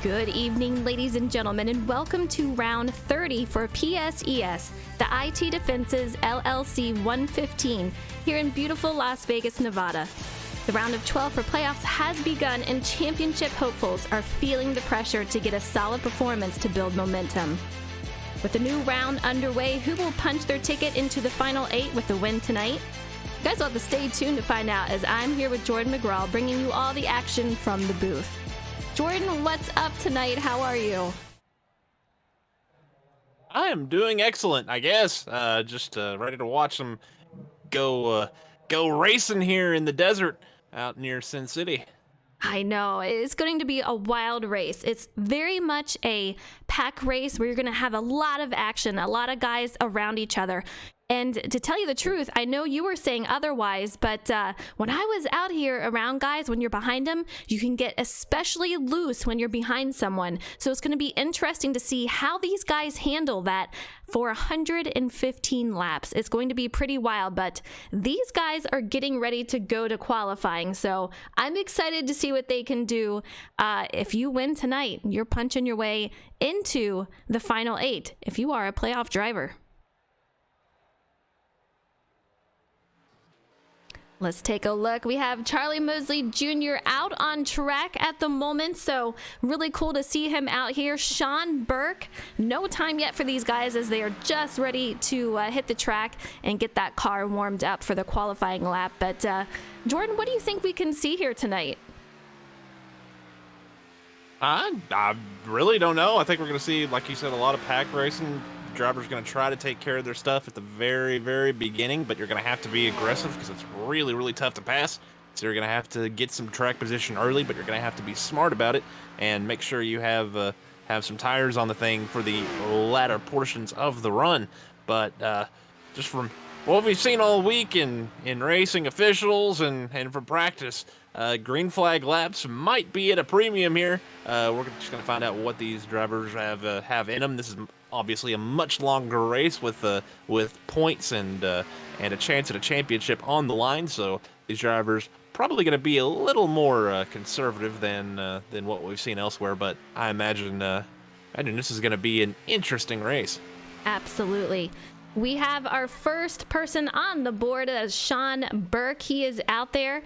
Good evening, ladies and gentlemen, and welcome to round 30 for PSES, the IT Defense's LLC 115, here in beautiful Las Vegas, Nevada. The round of 12 for playoffs has begun, and championship hopefuls are feeling the pressure to get a solid performance to build momentum. With the new round underway, who will punch their ticket into the final 8 with the win tonight? You guys will have to stay tuned to find out, as I'm here with Jordan McGraw, bringing you all the action from the booth. Jordan, what's up tonight? How are you? I am doing excellent, I guess. Just ready to watch them go racing here in the desert out near Sin City. I know, it's going to be a wild race. It's very much a pack race where you're going to have a lot of action, a lot of guys around each other. And to tell you the truth, I know you were saying otherwise, but when I was out here around guys, when you're behind them, you can get especially loose when you're behind someone. So it's going to be interesting to see how these guys handle that for 115 laps. It's going to be pretty wild, but these guys are getting ready to go to qualifying. So I'm excited to see what they can do. If you win tonight, you're punching your way into the final 8 if you are a playoff driver. Let's take a look. We have Charlie Mosley Jr. out on track at the moment, so really cool to see him out here. Sean Burke, no time yet for these guys as they are just ready to hit the track and get that car warmed up for the qualifying lap. But Jordan, what do you think we can see here tonight? I really don't know. I think we're going to see, like you said, a lot of pack racing. Drivers going to try to take care of their stuff at the very, very beginning, but you're going to have to be aggressive because it's really, really tough to pass. So you're going to have to get some track position early, but you're going to have to be smart about it and make sure you have some tires on the thing for the latter portions of the run. But just from what we've seen all week in racing officials and from practice, green flag laps might be at a premium here. We're just going to find out what these drivers have in them. This is obviously a much longer race with points and a chance at a championship on the line. So these drivers probably going to be a little more conservative than what we've seen elsewhere. But I imagine this is going to be an interesting race. Absolutely. We have our first person on the board as Sean Burke. He is out there.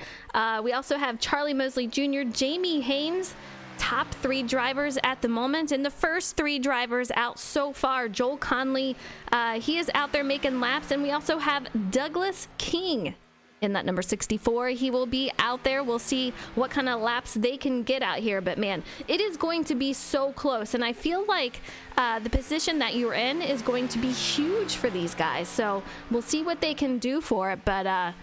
We also have Charlie Mosley Jr., Jamie Haynes, top 3 drivers at the moment. And the first 3 drivers out so far, Joel Conley, he is out there making laps. And we also have Douglas King in that number 64. He will be out there. We'll see what kind of laps they can get out here. But man, it is going to be so close. And I feel like the position that you're in is going to be huge for these guys. So we'll see what they can do for it. But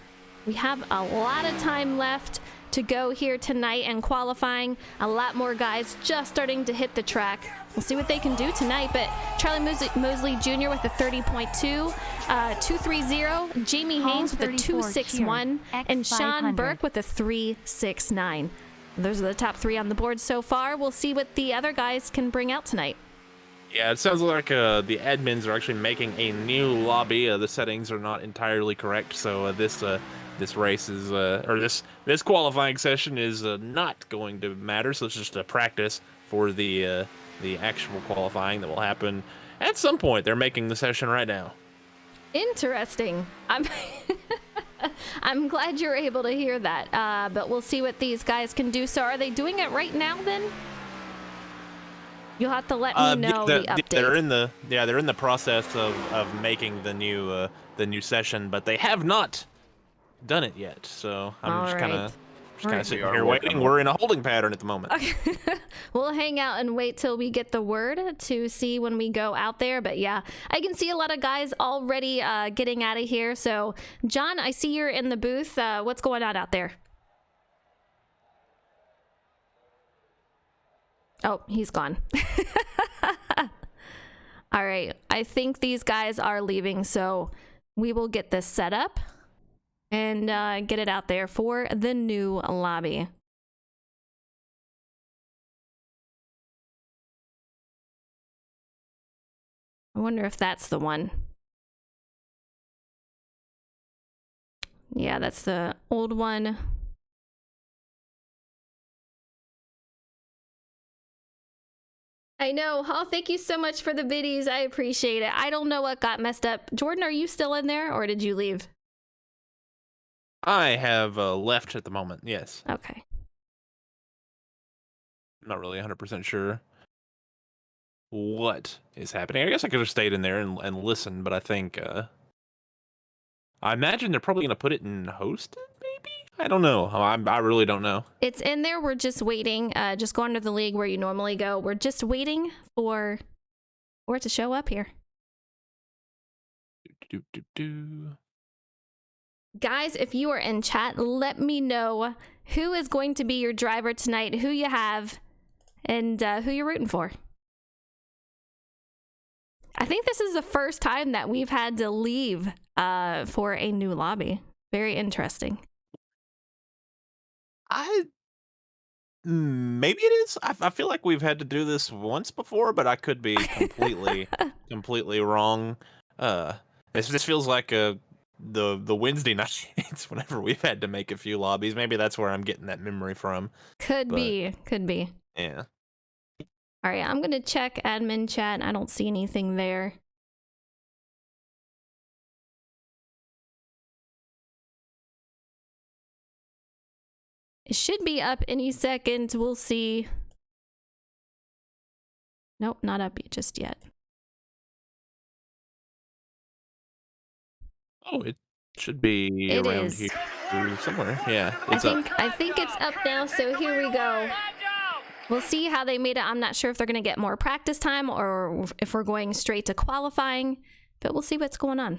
we have a lot of time left to go here tonight and qualifying. A lot more guys just starting to hit the track. We'll see what they can do tonight. But Charlie Mosley Jr. with a 30.2, 230, Jamie Haynes with a 261, and Sean Burke with a 369. Those are the top 3 on the board so far. We'll see what the other guys can bring out tonight. Yeah, it sounds like the admins are actually making a new lobby. The settings are not entirely correct, so this race is this qualifying session is not going to matter. So it's just a practice for the actual qualifying that will happen at some point. They're making the session right now. Interesting. I'm glad you're able to hear that. But we'll see what these guys can do. So are they doing it right now then? You'll have to let me know the update. They're in the process of making the new session, but they have not done it yet. So I'm just kind of sitting here waiting. We're in a holding pattern at the moment. Okay. We'll hang out and wait till we get the word to see when we go out there. But yeah, I can see a lot of guys already getting out of here. So John, I see you're in the booth. What's going on out there? Oh, he's gone. All right. I think these guys are leaving, so we will get this set up and get it out there for the new lobby. I wonder if that's the one. Yeah, that's the old one. I know. Oh, thank you so much for the biddies. I appreciate it. I don't know what got messed up. Jordan, are you still in there or did you leave? I have left at the moment, yes. Okay. I'm not really 100% sure what is happening. I guess I could have stayed in there and listened, but I think I imagine they're probably going to put it in hosted, maybe? I don't know. I really don't know. It's in there. We're just waiting. Just go under the league where you normally go. We're just waiting for it to show up here. Guys, if you are in chat, let me know who is going to be your driver tonight, who you have, and who you're rooting for. I think this is the first time that we've had to leave for a new lobby. Very interesting. Maybe it is. I feel like we've had to do this once before, but I could be completely wrong. This feels like the Wednesday nights whenever we've had to make a few lobbies. Maybe that's where I'm getting that memory from. Could be. Yeah. All right, I'm gonna check admin chat. I don't see anything there. It should be up any second. We'll see. Nope, not up just yet. Oh, it should be around here somewhere. Yeah, it's up. I think it's up now, so here we go. We'll see how they made it. I'm not sure if they're going to get more practice time or if we're going straight to qualifying, but we'll see what's going on.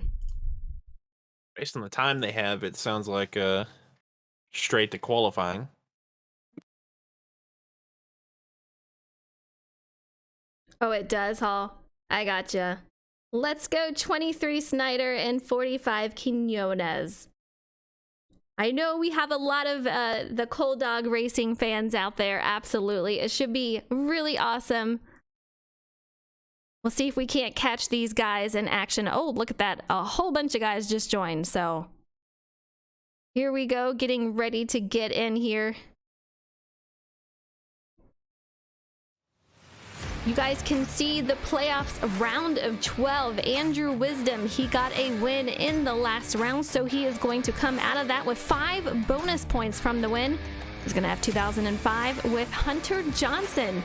Based on the time they have, it sounds like straight to qualifying. Oh, it does, Hall. I gotcha. Let's go 23 Snyder and 45 Quinones. I know we have a lot of the Cold Dog Racing fans out there. Absolutely. It should be really awesome. We'll see if we can't catch these guys in action. Oh, look at that. A whole bunch of guys just joined. So here we go, getting ready to get in here. You guys can see the playoffs round of 12. Andrew Wisdom, he got a win in the last round, so he is going to come out of that with 5 bonus points from the win. He's going to have 2005 with Hunter Johnson.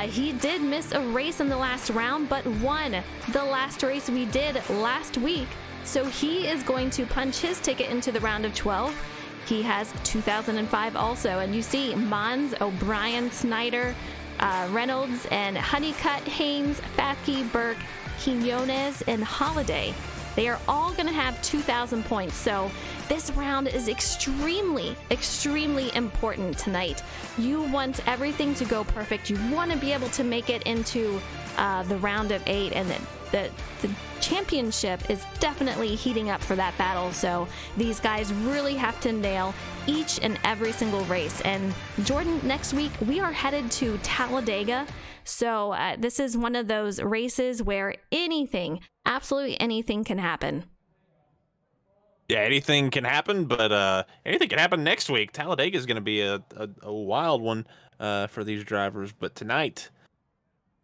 He did miss a race in the last round, but won the last race we did last week. So he is going to punch his ticket into the round of 12. He has 2005 also. And you see Mons, O'Brien, Snyder, Reynolds, and Honeycutt, Haynes, Fafke, Burke, Quinones, and Holiday. They are all going to have 2,000 points. So this round is extremely important tonight. You want everything to go perfect. You want to be able to make it into the round of 8, and the championship is definitely heating up for that battle. So these guys really have to nail each and every single race. And Jordan, next week we are headed to Talladega. So this is one of those races where anything, absolutely anything can happen. Yeah, anything can happen, but anything can happen next week. Talladega is going to be a wild one for these drivers, but tonight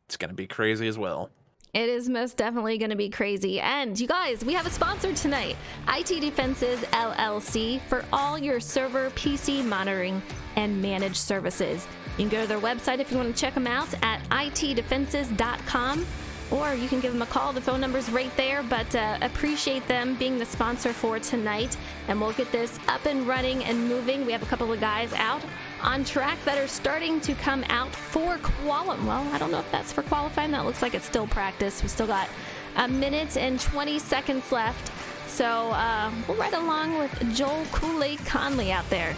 it's going to be crazy as well. It is most definitely going to be crazy. And you guys, we have a sponsor tonight, IT Defenses LLC, for all your server, PC monitoring, and managed services. You can go to their website if you want to check them out at itdefenses.com, or you can give them a call. The phone number's right there, but appreciate them being the sponsor for tonight. And we'll get this up and running and moving. We have a couple of guys out on track that are starting to come out for qualifying. Well, I don't know if that's for qualifying. That looks like it's still practice. We still got a minute and 20 seconds left. So we'll ride along with Joel Kool-Aid Conley out there.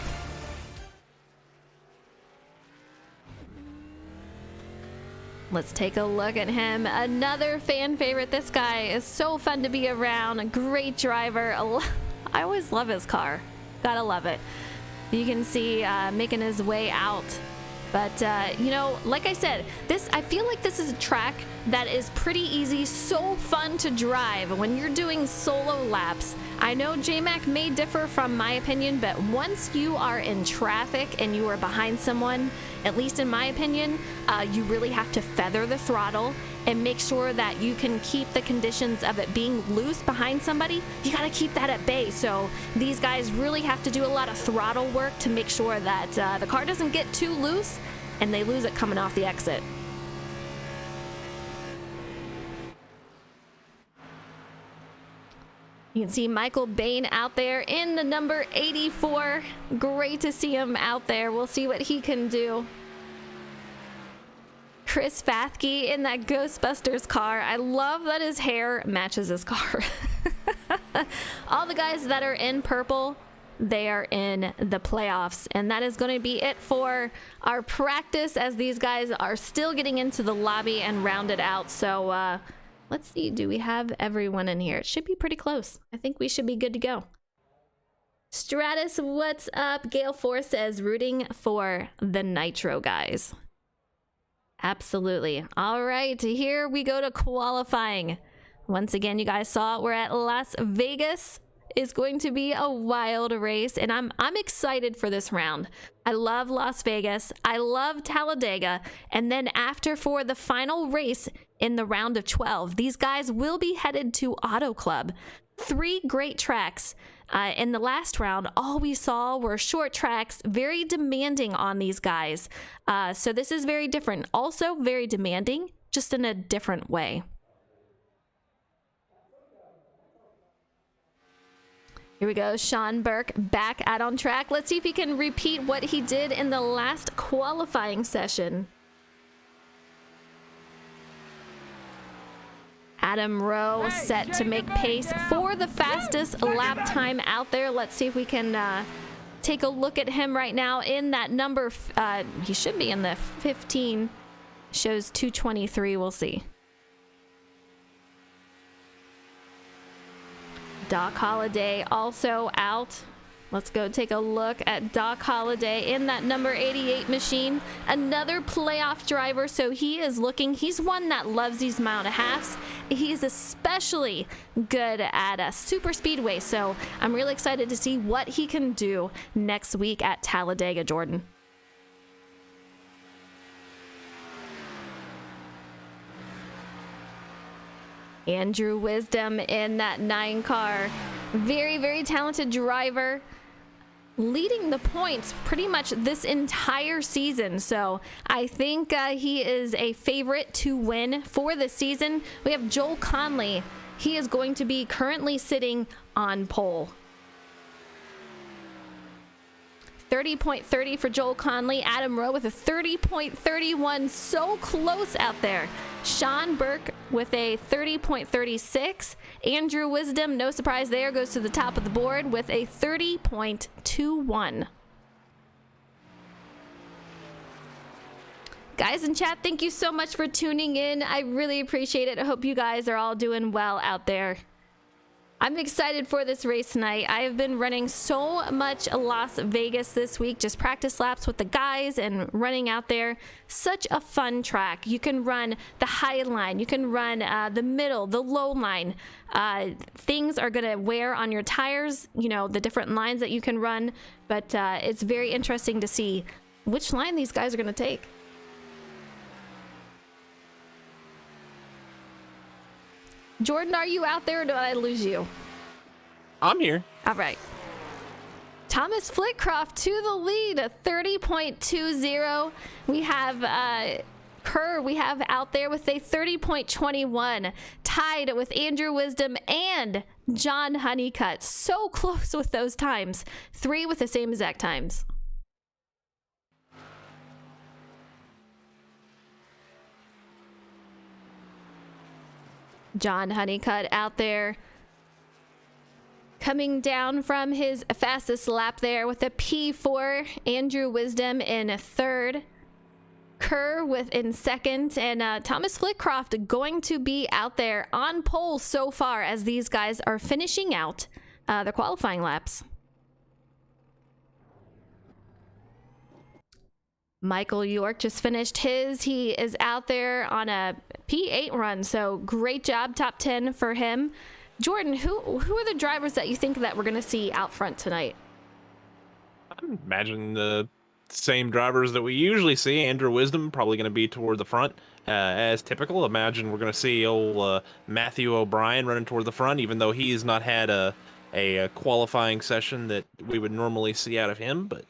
Let's take a look at him. Another fan favorite. This guy is so fun to be around. A great driver. I always love his car. Gotta love it. You can see making his way out But, you know, like I said, I feel like this is a track that is pretty easy, so fun to drive when you're doing solo laps. I know J-Mac may differ from my opinion, but once you are in traffic and you are behind someone, at least in my opinion, you really have to feather the throttle and make sure that you can keep the conditions of it being loose behind somebody. You got to keep that at bay. So these guys really have to do a lot of throttle work to make sure that the car doesn't get too loose and they lose it coming off the exit. You can see Michael Bain out there in the number 84. Great to see him out there. We'll see what he can do. Chris Fathke in that Ghostbusters car. I love that his hair matches his car. All the guys that are in purple, they are in the playoffs. And that is going to be it for our practice as these guys are still getting into the lobby and rounded out. So let's see, do we have everyone in here? It should be pretty close. I think we should be good to go. Stratus, what's up? Gale 4 says rooting for the Nitro guys. Absolutely. All right, here we go to qualifying. Once again, you guys saw it. We're at Las Vegas. It's going to be a wild race, and I'm excited for this round. I love Las Vegas. I love Talladega. And then after, for the final race in the round of 12, these guys will be headed to Auto Club. 3 great tracks. In the last round, all we saw were short tracks, very demanding on these guys. So this is very different. Also very demanding, just in a different way. Here we go, Sean Burke back out on track. Let's see if he can repeat what he did in the last qualifying session. Adam Rowe set to make pace for the fastest lap time out there. Let's see if we can take a look at him right now in that number. He should be in the 15. Shows 2:23. We'll see. Doc Holliday also out. Let's go take a look at Doc Holliday in that number 88 machine. Another playoff driver, so he's one that loves these mile and a halves. He's especially good at a super speedway, so I'm really excited to see what he can do next week at Talladega, Jordan. Andrew Wisdom in that 9 car. Very, very talented driver. Leading the points pretty much this entire season. So I think he is a favorite to win for the season. We have Joel Conley. He is going to be currently sitting on pole. 30.30 for Joel Conley. Adam Rowe with a 30.31. So close out there. Sean Burke with a 30.36. Andrew Wisdom, no surprise there, goes to the top of the board with a 30.21. Guys in chat, thank you so much for tuning in. I really appreciate it. I hope you guys are all doing well out there. I'm excited for this race tonight. I have been running so much Las Vegas this week, just practice laps with the guys and running out there. Such a fun track. You can run the high line, you can run the middle, the low line. Things are gonna wear on your tires, you know, the different lines that you can run, but it's very interesting to see which line these guys are gonna take. Jordan, are you out there or did I lose you? I'm here. All right. Thomas Flitcroft to the lead, a 30.20. We have Kerr, we have out there with a 30.21, tied with Andrew Wisdom and John Honeycutt. So close with those times. 3 with the same exact times. John Honeycutt out there coming down from his fastest lap there with a P4. Andrew Wisdom in 3rd. Kerr in 2nd. And Thomas Flitcroft going to be out there on pole so far as these guys are finishing out their qualifying laps. Michael York just finished his. He is out there on a P8 run, so great job, top 10 for him. Jordan, who are the drivers that you think that we're going to see out front tonight? I imagine the same drivers that we usually see. Andrew Wisdom probably going to be toward the front, as typical. Imagine we're going to see old Matthew O'Brien running toward the front, even though he has not had a qualifying session that we would normally see out of him, but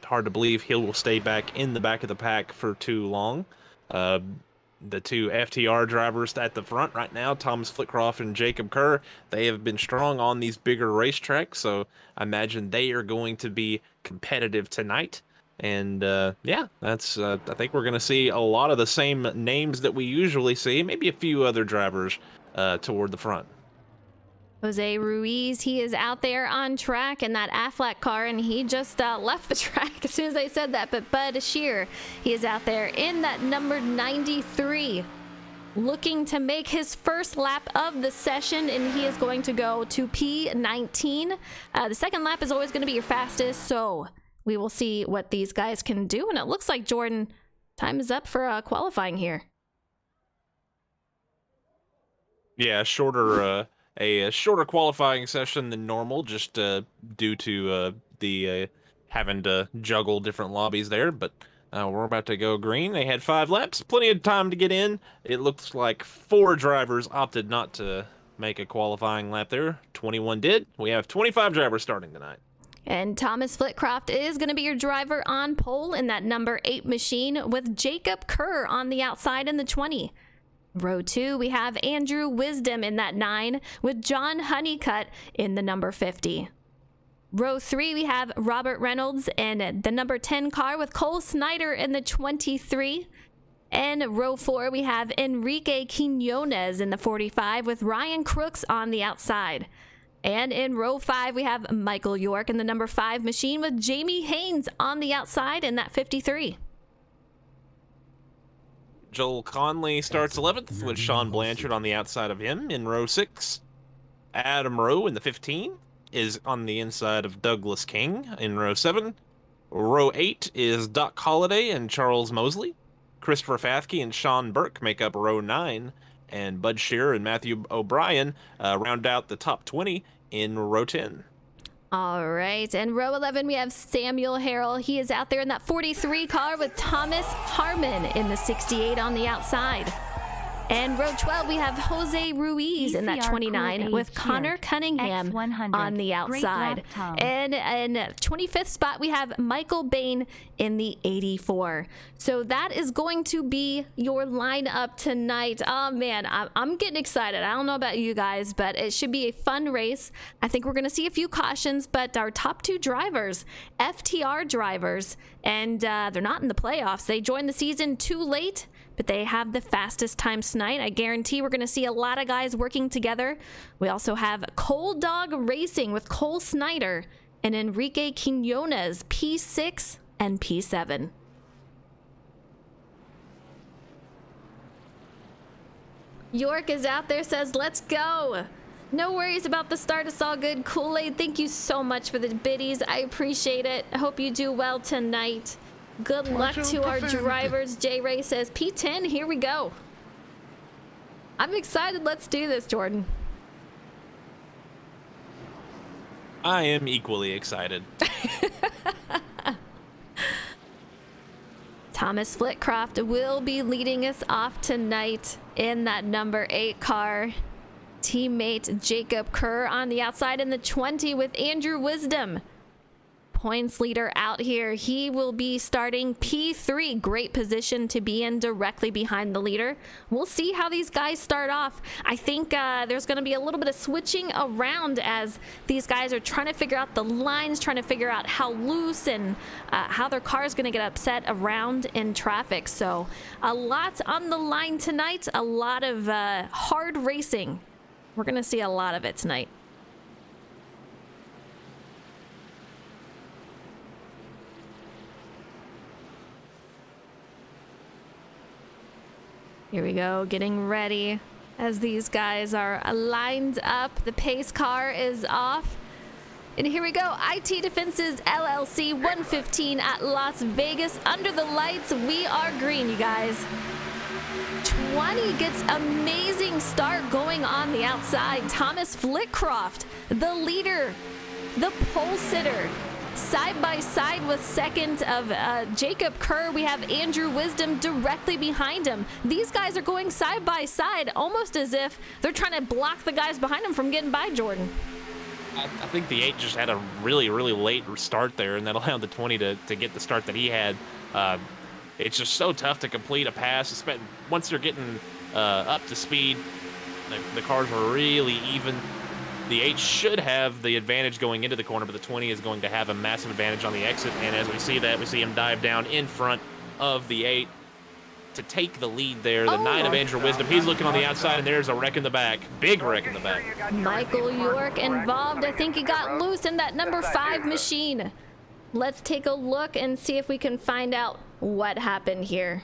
hard to believe he will stay back in the back of the pack for too long. The two FTR drivers at the front right now, Thomas Flitcroft and Jacob Kerr, they have been strong on these bigger racetracks, so I imagine they are going to be competitive tonight. And yeah, that's I think we're going to see a lot of the same names that we usually see, maybe a few other drivers toward the front. Jose Ruiz, he is out there on track in that Aflac car, and he just left the track as soon as I said that. But Bud Shear, he is out there in that number 93, looking to make his first lap of the session, and he is going to go to P19. The second lap is always going to be your fastest, so we will see what these guys can do. And it looks like, Jordan, time is up for qualifying here. Yeah, a shorter qualifying session than normal, just due to the having to juggle different lobbies there. But we're about to go green. They had 5 laps, plenty of time to get in. It looks like 4 drivers opted not to make a qualifying lap there. 21 did. We have 25 drivers starting tonight. And Thomas Flitcroft is going to be your driver on pole in that number 8 machine, with Jacob Kerr on the outside in the 20. Row 2, we have Andrew Wisdom in that 9, with John Honeycutt in the number 50. Row 3, we have Robert Reynolds in the number 10 car, with Cole Snyder in the 23. And row 4, we have Enrique Quinones in the 45, with Ryan Crooks on the outside. And in row 5, we have Michael York in the number 5 machine, with Jamie Haynes on the outside in that 53. Joel Conley starts 11th, with Sean Blanchard on the outside of him in row 6. Adam Rowe in the 15 is on the inside of Douglas King in row 7. Row 8 is Doc Holliday and Charles Mosley. Christopher Fathke and Sean Burke make up row 9, and Bud Shearer and Matthew O'Brien round out the top 20 in row 10. All right, and row 11, we have Samuel Harrell. He is out there in that 43 car, with Thomas Harmon in the 68 on the outside. And row 12, we have Jose Ruiz in that 29, with Connor Cunningham on the outside. And in 25th spot, we have Michael Bain in the 84. So that is going to be your lineup tonight. Oh man, I'm getting excited. I don't know about you guys, but it should be a fun race. I think we're going to see a few cautions, but our top 2 drivers, FTR drivers, and they're not in the playoffs. They joined the season too late, but they have the fastest times tonight. I guarantee we're going to see a lot of guys working together. We also have Cold Dog Racing with Cole Snyder and Enrique Quinones, P6 and P7. York is out there, says, let's go. No worries about the start. It's all good. Kool-Aid, thank you so much for the biddies. I appreciate it. I hope you do well tonight. Good luck to our drivers. J-Ray says, P10, here we go. I'm excited. Let's do this, Jordan. I am equally excited. Thomas Flitcroft will be leading us off tonight in that number 8 car. Teammate Jacob Kerr on the outside in the 20, with Andrew Wisdom, points leader, out here. He will be starting P3. Great position to be in, directly behind the leader. We'll see how these guys start off. I think there's going to be a little bit of switching around as these guys are trying to figure out the lines, trying to figure out how loose and how their car is going to get upset around in traffic. So a lot on the line tonight, a lot of hard racing. We're going to see a lot of it tonight. Here we go, getting ready as these guys are lined up. The pace car is off. And here we go. IT Defenses LLC 115 at Las Vegas. Under the lights, we are green, you guys. 20 gets amazing start going on the outside. Thomas Flitcroft, the leader, the pole sitter. Side by side with second of Jacob Kerr, we have Andrew Wisdom directly behind him. These guys are going side by side, almost as if they're trying to block the guys behind them from getting by, Jordan. I think the 8 just had a really, really late start there, and that allowed the 20 to get the start that he had. It's just so tough to complete a pass. Once you're getting up to speed, the cars are really even. The 8 should have the advantage going into the corner, but the 20 is going to have a massive advantage on the exit. And as we see that, we see him dive down in front of the 8 to take the lead there. The 9 of Andrew Wisdom, he's looking on the outside, and there's a wreck in the back. Big wreck in the back. Michael York involved. I think he got loose in that number 5 machine. Let's take a look and see if we can find out what happened here.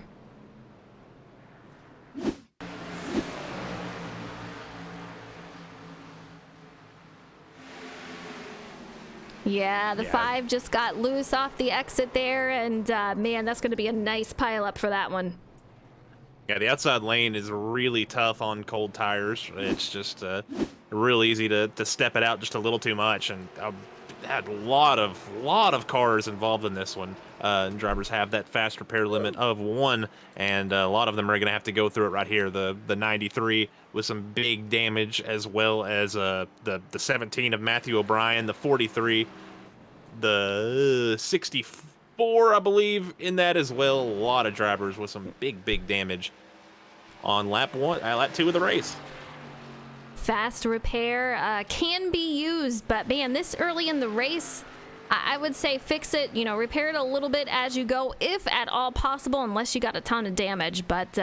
Yeah, the 5 just got loose off the exit there, and man, that's going to be a nice pile up for that one. Yeah, the outside lane is really tough on cold tires. It's just real easy to step it out just a little too much, and had a lot of cars involved in this one. And drivers have that fast repair limit of 1, and a lot of them are going to have to go through it right here. The 93 with some big damage, as well as the 17 of Matthew O'Brien, the 43, the 64, I believe, in that as well. A lot of drivers with some big damage on lap 2 of the race. Fast repair can be used, but man, this early in the race, I would say fix it, repair it a little bit as you go, if at all possible, unless you got a ton of damage. But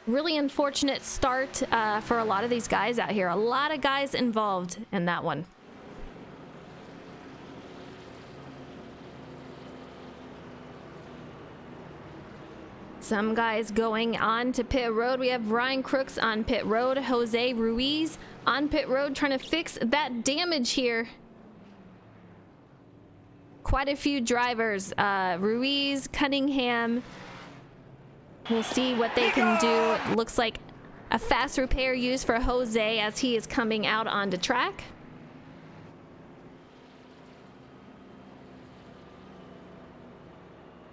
really unfortunate start for a lot of these guys out here. A lot of guys involved in that one. Some guys going on to pit road. We have Ryan Crooks on pit road, Jose Ruiz on pit road, trying to fix that damage here. Quite a few drivers, Ruiz, Cunningham. We'll see what they can do. Looks like a fast repair used for Jose as he is coming out onto track.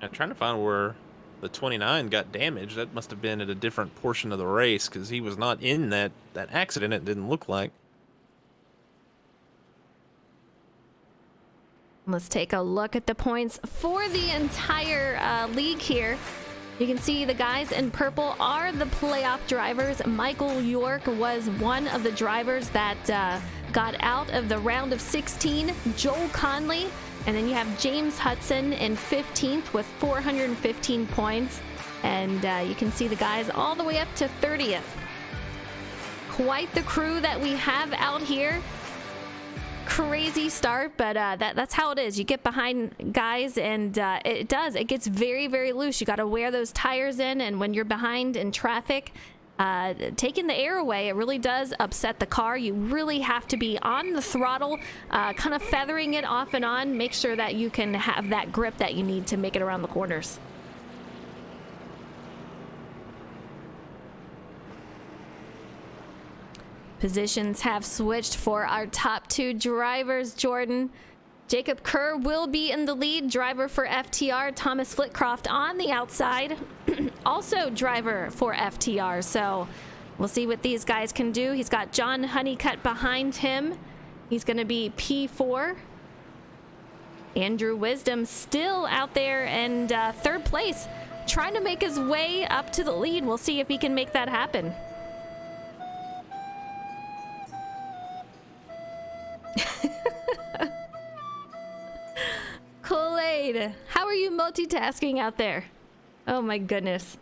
I'm trying to find where the 29 got damaged. That must have been at a different portion of the race, because he was not in that accident, it didn't look like. Let's take a look at the points for the entire league here. You can see the guys in purple are the playoff drivers. Michael York was one of the drivers that got out of the round of 16. Joel Conley. And then you have James Hudson in 15th with 415 points. And you can see the guys all the way up to 30th. Quite the crew that we have out here. Crazy start, but that's how it is. You get behind guys, and it gets very loose. You got to wear those tires in, and when you're behind in traffic, taking the air away, it really does upset the car. You really have to be on the throttle, kind of feathering it off and on. Make sure that you can have that grip that you need to make it around the corners. Positions have switched for our top 2 drivers, Jordan. Jacob Kerr will be in the lead, driver for FTR. Thomas Flitcroft on the outside, also driver for FTR. So we'll see what these guys can do. He's got John Honeycutt behind him. He's going to be P4. Andrew Wisdom still out there in 3rd place, trying to make his way up to the lead. We'll see if he can make that happen. Kool-Aid, how are you multitasking out there? Oh my goodness.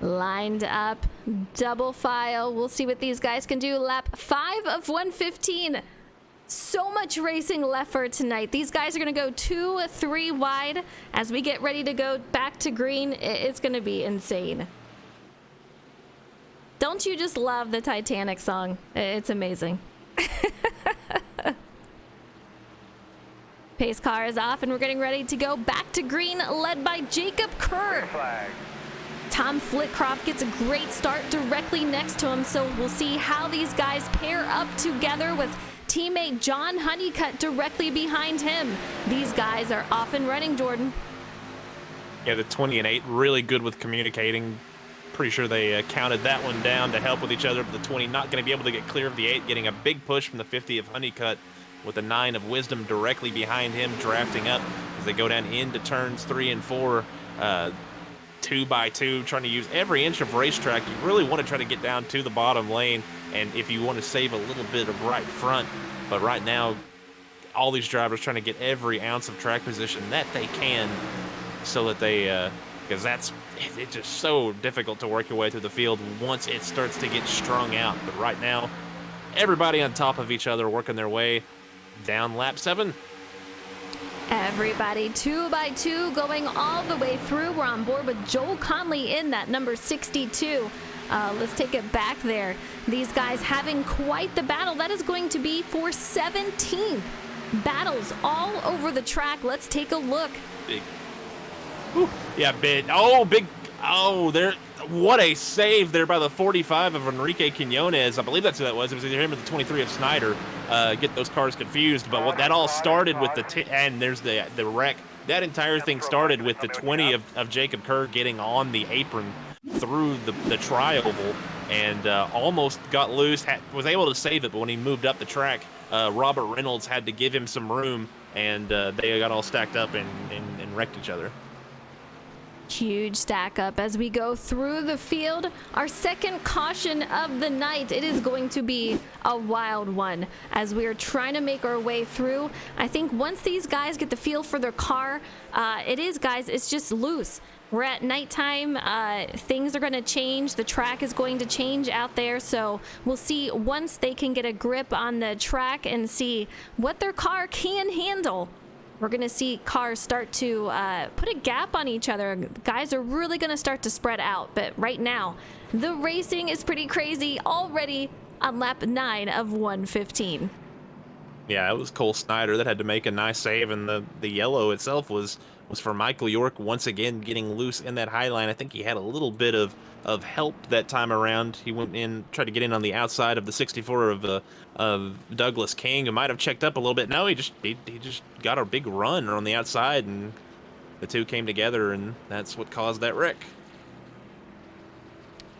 Lined up, double file. We'll see what these guys can do. Lap 5 of 115. So much racing left for tonight. These guys are going to go 2-3 wide as we get ready to go back to green. It's going to be insane. Don't you just love the Titanic song? It's amazing. Pace car is off and we're getting ready to go back to green, led by Jacob Kerr. Tom Flitcroft gets a great start directly next to him, so we'll see how these guys pair up together with teammate John Honeycutt directly behind him. These guys are off and running, Jordan. Yeah, the 20 and 8 really good with communicating. Pretty sure they counted that one down to help with each other, but the 20 not going to be able to get clear of the 8, getting a big push from the 50 of Honeycutt with the 9 of Wisdom directly behind him, drafting up as they go down into turns 3 and 4, 2 by 2, trying to use every inch of racetrack. You really want to try to get down to the bottom lane, and if you want to save a little bit of right front, but right now, all these drivers trying to get every ounce of track position that they can so that they, because it's just so difficult to work your way through the field once it starts to get strung out. But right now, everybody on top of each other working their way down lap 7. Everybody 2 by 2 going all the way through. We're on board with Joel Conley in that number 62. Let's take it back there. These guys having quite the battle. That is going to be for 17 battles all over the track. Let's take a look. Big. Whew. Yeah, big. Oh, big. Oh, there. What a save there by the 45 of Enrique Quinones. I believe that's who that was. It was either him or the 23 of Snyder. Get those cars confused. But what that all started with and there's the wreck. That entire thing started with the 20 of Jacob Kerr getting on the apron through the tri-oval and almost got loose. Was able to save it, but when he moved up the track, Robert Reynolds had to give him some room, and they got all stacked up and wrecked each other. Huge stack up as we go through the field. Our second caution of the night. It is going to be a wild one as we are trying to make our way through. I think once these guys get the feel for their car, it's just loose. We're at nighttime. Things are going to change. The track is going to change out there. So we'll see once they can get a grip on the track and see what their car can handle. We're going to see cars start to put a gap on each other. Guys are really going to start to spread out. But right now, the racing is pretty crazy already on lap 9 of 115. Yeah, it was Cole Snyder that had to make a nice save, and the yellow itself was for Michael York once again getting loose in that high line. I think he had a little bit of help that time around. He went in, tried to get in on the outside of the 64 of Douglas King, who might have checked up a little bit. No, he just got a big run on the outside, and the two came together, and that's what caused that wreck.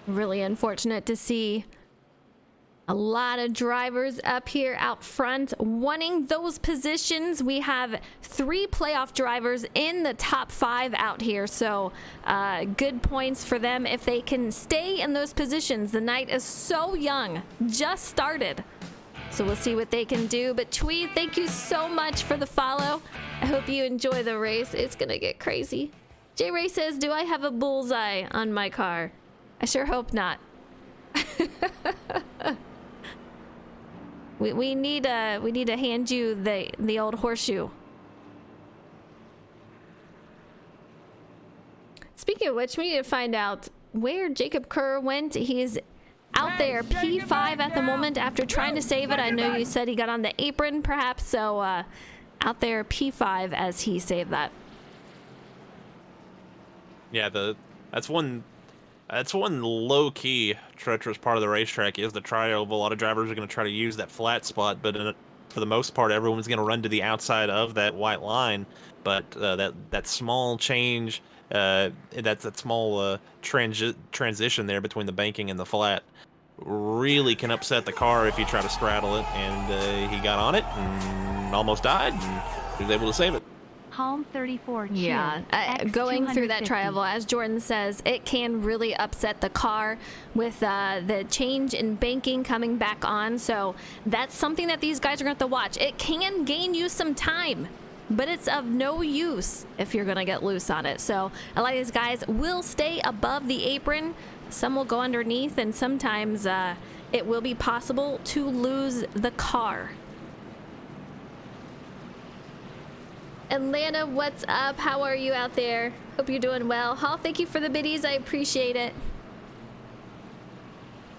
Really unfortunate to see a lot of drivers up here out front wanting those positions. We have 3 playoff drivers in the top 5 out here, so good points for them if they can stay in those positions. The night is so young, just started, so we'll see what they can do. But Tweed, thank you so much for the follow. I hope you enjoy the race. It's gonna get crazy. J Ray says, do I have a bullseye on my car? I sure hope not. We need to hand you the old horseshoe. Speaking of which, we need to find out where Jacob Kerr went. He's out there P5 at the moment after trying to save it. I know you said he got on the apron perhaps, so out there P5 as he saved that. Yeah, that's one low-key treacherous part of the racetrack is the tri-oval. A lot of drivers are going to try to use that flat spot, but for the most part, everyone's going to run to the outside of that white line. But that small change, that small transition there between the banking and the flat really can upset the car if you try to straddle it. And he got on it and almost died, and he was able to save it. Home 34. Yeah, going through that tri-oval, as Jordan says, it can really upset the car with the change in banking coming back on. So that's something that these guys are going to have to watch. It can gain you some time, but it's of no use if you're going to get loose on it. So a lot of these guys will stay above the apron. Some will go underneath, and sometimes it will be possible to lose the car. Atlanta, what's up? How are you out there? Hope you're doing well. Hall, thank you for the biddies. I appreciate it.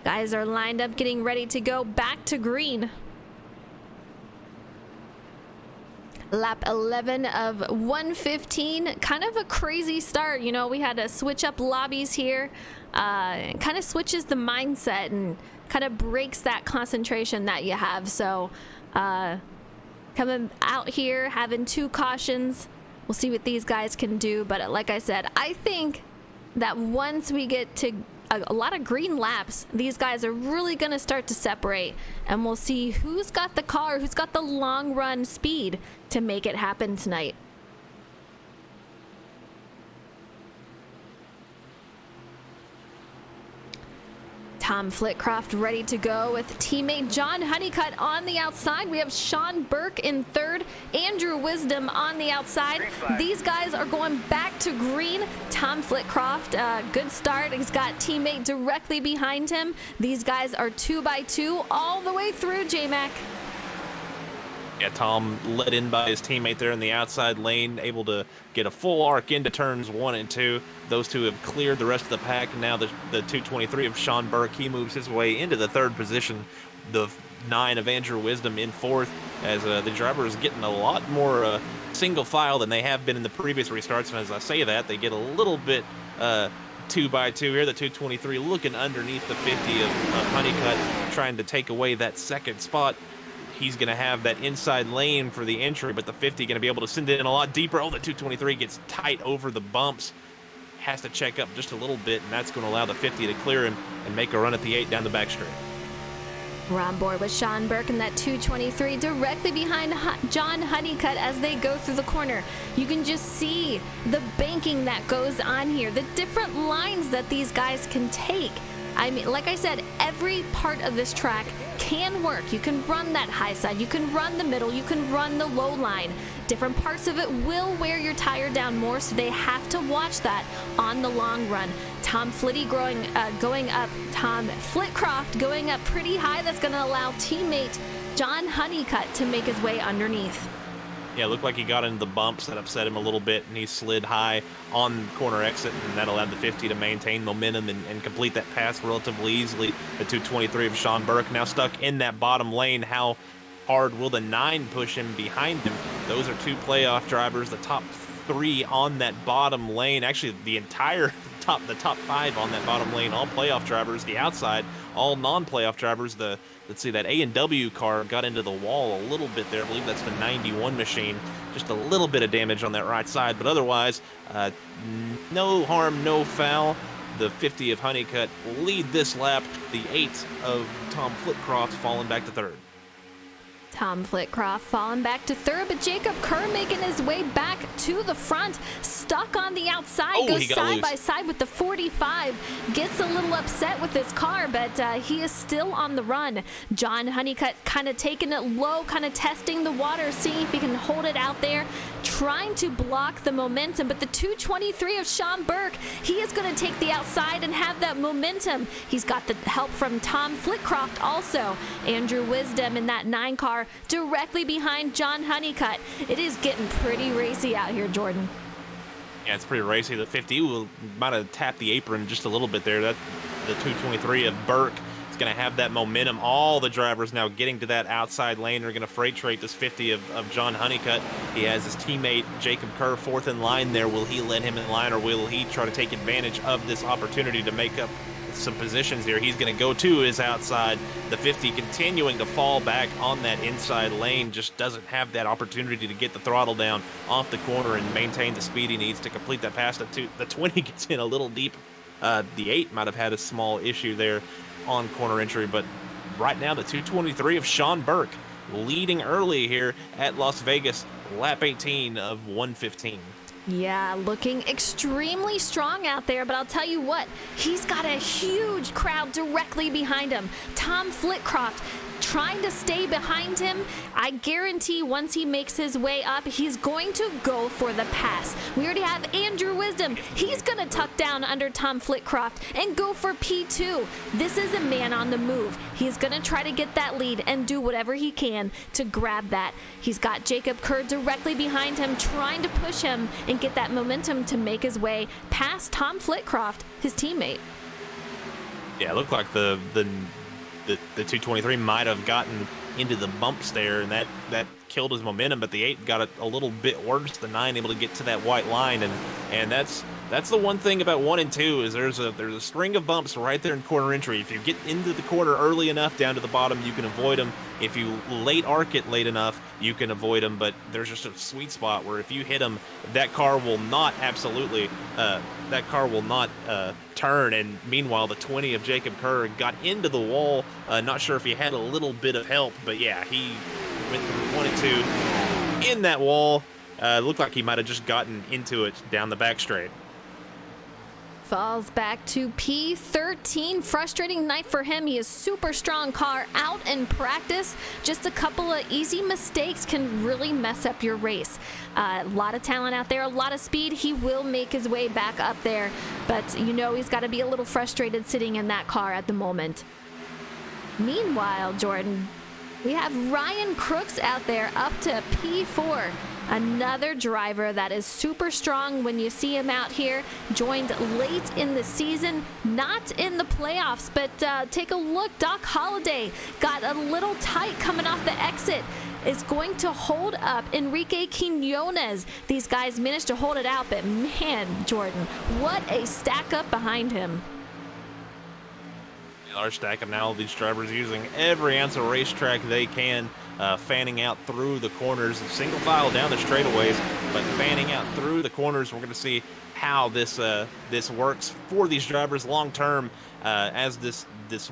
Guys are lined up, getting ready to go back to green. Lap 11 of 115. Kind of a crazy start. You know, we had to switch up lobbies here. Kind of switches the mindset and kind of breaks that concentration that you have. So, coming out here, having 2 cautions. We'll see what these guys can do. But like I said, I think that once we get to a lot of green laps, these guys are really going to start to separate, and we'll see who's got the car, who's got the long run speed to make it happen tonight. Tom Flitcroft ready to go with teammate John Honeycutt on the outside. We have Sean Burke in third, Andrew Wisdom on the outside. These guys are going back to green. Tom Flitcroft, good start. He's got teammate directly behind him. These guys are 2 by 2 all the way through, J-Mac. Yeah, Tom led in by his teammate there in the outside lane, able to get a full arc into turns 1 and 2. Those two have cleared the rest of the pack. Now the 223 of Sean Burke, he moves his way into the 3rd position. The 9 of Andrew Wisdom in 4th, as the driver is getting a lot more single file than they have been in the previous restarts. And as I say that, they get a little bit 2 by 2 here. The 223 looking underneath the 50 of Honeycutt, trying to take away that 2nd spot. He's going to have that inside lane for the entry, but the 50 going to be able to send it in a lot deeper. Oh, the 223 gets tight over the bumps. Has to check up just a little bit, and that's going to allow the 50 to clear him and make a run at the 8 down the back straight. We're on board with Sean Burke in that 223 directly behind John Honeycutt as they go through the corner. You can just see the banking that goes on here, the different lines that these guys can take. I mean, like I said, every part of this track can work. You can run that high side, you can run the middle, you can run the low line. Different parts of it will wear your tire down more, so they have to watch that on the long run. Tom Flitcroft going up pretty high. That's going to allow teammate John Honeycutt to make his way underneath. Yeah, it looked like he got into the bumps that upset him a little bit, and he slid high on corner exit, and that allowed the 50 to maintain momentum and complete that pass relatively easily. The 223 of Sean Burke now stuck in that bottom lane. How hard will the 9 push him behind him? Those are 2 playoff drivers, the top 3 on that bottom lane. Actually, the top 5 on that bottom lane, all playoff drivers. The outside, all non-playoff drivers. Let's see, that A&W car got into the wall a little bit there. I believe that's the 91 machine. Just a little bit of damage on that right side, but otherwise, no harm, no foul. The 50 of Honeycutt will lead this lap. The 8 of Tom Flitcroft falling back to 3rd. Tom Flitcroft falling back to 3rd, but Jacob Kerr making his way back to the front, stuck on the outside, goes side by side with the 45, gets a little upset with his car, but he is still on the run. John Honeycutt kind of taking it low, kind of testing the water, seeing if he can hold it out there, trying to block the momentum, but the 223 of Sean Burke, he is going to take the outside and have that momentum. He's got the help from Tom Flitcroft also. Andrew Wisdom in that 9 car directly behind John Honeycutt. It is getting pretty racy out here, Jordan. Yeah, it's pretty racy. The 50 might have tapped the apron just a little bit there. That the 223 of Burke is going to have that momentum. All the drivers now getting to that outside lane are going to freight trade this 50 of John Honeycutt. He has his teammate Jacob Kerr 4th in line there. Will he let him in line, or will he try to take advantage of this opportunity to make up some positions here? He's going to go to his outside. The 50 continuing to fall back on that inside lane, just doesn't have that opportunity to get the throttle down off the corner and maintain the speed he needs to complete that pass. The 20 gets in a little deep. The 8 might have had a small issue there on corner entry, but right now the 223 of Sean Burke leading early here at Las Vegas, lap 18 of 115. Yeah, looking extremely strong out there, but I'll tell you what, he's got a huge crowd directly behind him. Tom Flitcroft trying to stay behind him. I guarantee once he makes his way up, he's going to go for the pass. We already have Andrew Wisdom. He's going to tuck down under Tom Flitcroft and go for P2. This is a man on the move. He's going to try to get that lead and do whatever he can to grab that. He's got Jacob Kerr directly behind him, trying to push him and get that momentum to make his way past Tom Flitcroft, his teammate. Yeah, it looked like the 223 might have gotten into the bumps there, and that killed his momentum, but the 8 got a little bit worse. The 9 able to get to that white line, and that's the one thing about 1 and 2 is there's a string of bumps right there in corner entry. If you get into the corner early enough down to the bottom, you can avoid them. If you late arc it late enough, you can avoid them, but there's just a sweet spot where if you hit them, that car will not turn. And meanwhile, the 20 of Jacob Kerr got into the wall. Not sure if he had a little bit of help, but yeah, he went through 1 and 2 in that wall. Looked like he might have just gotten into it down the back straight. Falls back to P13. Frustrating night for him. He is super strong car out in practice. Just a couple of easy mistakes can really mess up your race. A lot of talent out there, a lot of speed. He will make his way back up there, but you know he's got to be a little frustrated sitting in that car at the moment. Meanwhile, Jordan, we have Ryan Crooks out there up to P4. Another driver that is super strong when you see him out here. Joined late in the season, not in the playoffs, but take a look. Doc Holliday got a little tight coming off the exit. Is going to hold up Enrique Quinones. These guys managed to hold it out, but man, Jordan, what a stack up behind him. Our stack of now, these drivers using every ounce of racetrack they can, fanning out through the corners, single file down the straightaways, but fanning out through the corners. We're going to see how this works for these drivers long term as this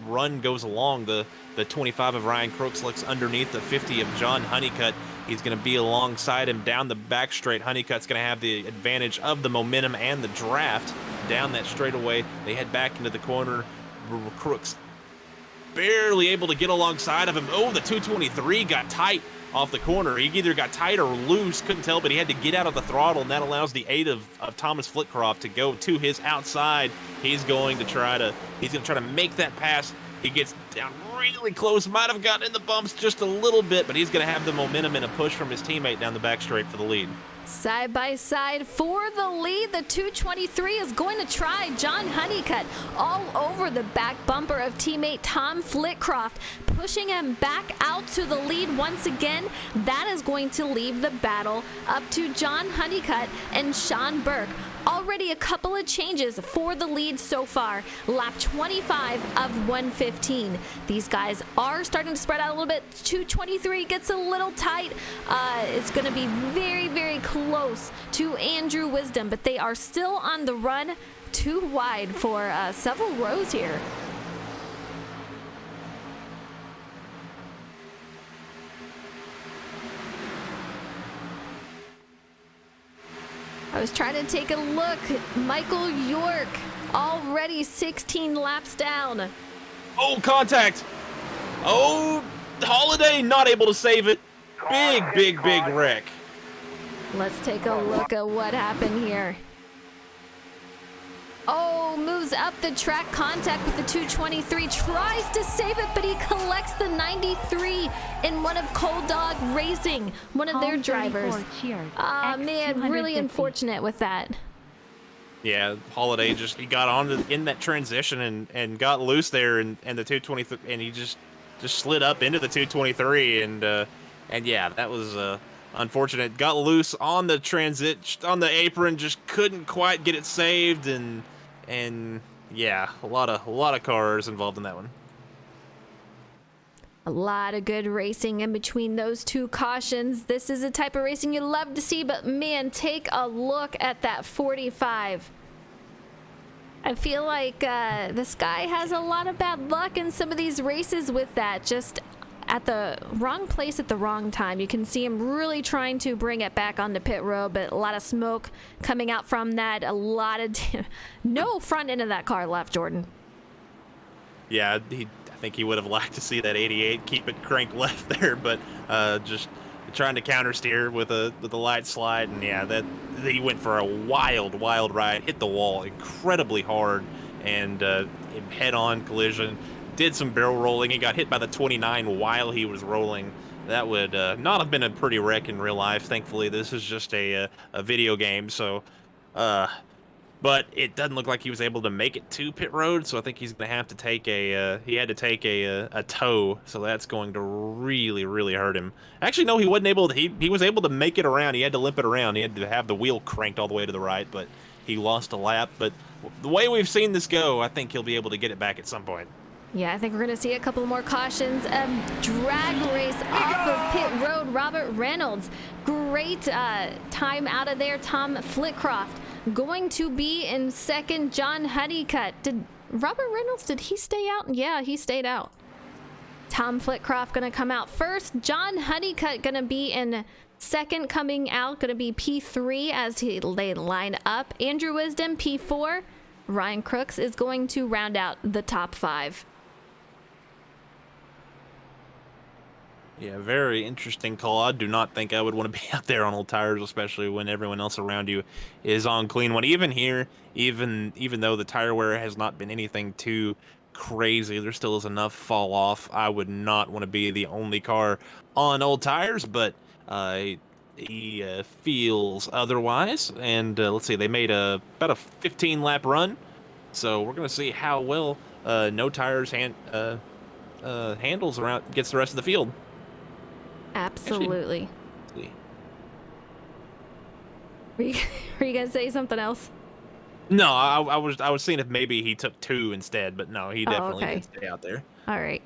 run goes along. The 25 of Ryan Crooks looks underneath the 50 of John Honeycutt. He's going to be alongside him down the back straight. Honeycutt's going to have the advantage of the momentum and the draft down that straightaway. They head back into the corner. Crooks barely able to get alongside of him. Oh, the 223 got tight off the corner. He either got tight or loose, couldn't tell, but he had to get out of the throttle, and that allows the 8 of Thomas Flitcroft to go to his outside. He's going to try to make that pass. He gets down really close, might have gotten in the bumps just a little bit, but he's going to have the momentum and a push from his teammate down the back straight for the lead. Side by side for the lead, the 223 is going to try John Honeycutt all over the back bumper of teammate Tom Flitcroft, pushing him back out to the lead once again. That is going to leave the battle up to John Honeycutt and Sean Burke. Already a couple of changes for the lead so far. Lap 25 of 115. These guys are starting to spread out a little bit. 223 gets a little tight. It's going to be very, very close to Andrew Wisdom, but they are still on the run, too wide for several rows here. I was trying to take a look. Michael York already 16 laps down. Oh, contact. Oh, Holiday not able to save it. Big wreck. Let's take a look at what happened here. Oh, moves up the track, contact with the 223, tries to save it, but he collects the 93 in one of Cold Dog Racing, one of their drivers. Man, really unfortunate with that. Yeah, Holiday he got on in that transition and got loose there, and the 223, and he just slid up into the 223, and yeah, that was unfortunate. Got loose on the on the apron, just couldn't quite get it saved, and yeah, a lot of cars involved in that one. A lot of good racing in between those two cautions. This is the type of racing you love to see, but man, take a look at that 45. I feel like this guy has a lot of bad luck in some of these races with that. Just at the wrong place at the wrong time. You can see him really trying to bring it back onto pit road, but a lot of smoke coming out from that. A lot of no front end of that car left, Jordan. Yeah, think he would have liked to see that 88 keep it crank left there, but just trying to counter steer with a light slide, and yeah, that he went for a wild ride, hit the wall incredibly hard, and head-on collision. Did some barrel rolling. He got hit by the 29 while he was rolling. That would not have been a pretty wreck in real life. Thankfully, this is just a video game, so. But it doesn't look like he was able to make it to pit road, so I think he's going to have to take he had to take a tow, so that's going to really hurt him. Actually, no, he wasn't able to, he was able to make it around. He had to limp it around. He had to have the wheel cranked all the way to the right, but he lost a lap. But the way we've seen this go, I think he'll be able to get it back at some point. Yeah, I think we're going to see a couple more cautions. Drag race off of pit road. Robert Reynolds, great time out of there. Tom Flitcroft going to be in second. John Honeycutt. Did Robert Reynolds, did he stay out? Yeah, he stayed out. Tom Flitcroft going to come out first. John Honeycutt going to be in second, coming out. Going to be P3 as they line up. Andrew Wisdom, P4. Ryan Crooks is going to round out the top 5. Yeah, very interesting call. I do not think I would want to be out there on old tires, especially when everyone else around you is on clean one. Even here, even though the tire wear has not been anything too crazy, there still is enough fall off. I would not want to be the only car on old tires, but he feels otherwise. And let's see, they made about a 15 lap run, so we're gonna see how well no tires handles around gets the rest of the field. Absolutely. Actually, Were you gonna say something else? no, I was seeing if maybe he took 2 instead, but no, he definitely okay. did stay out there. All right.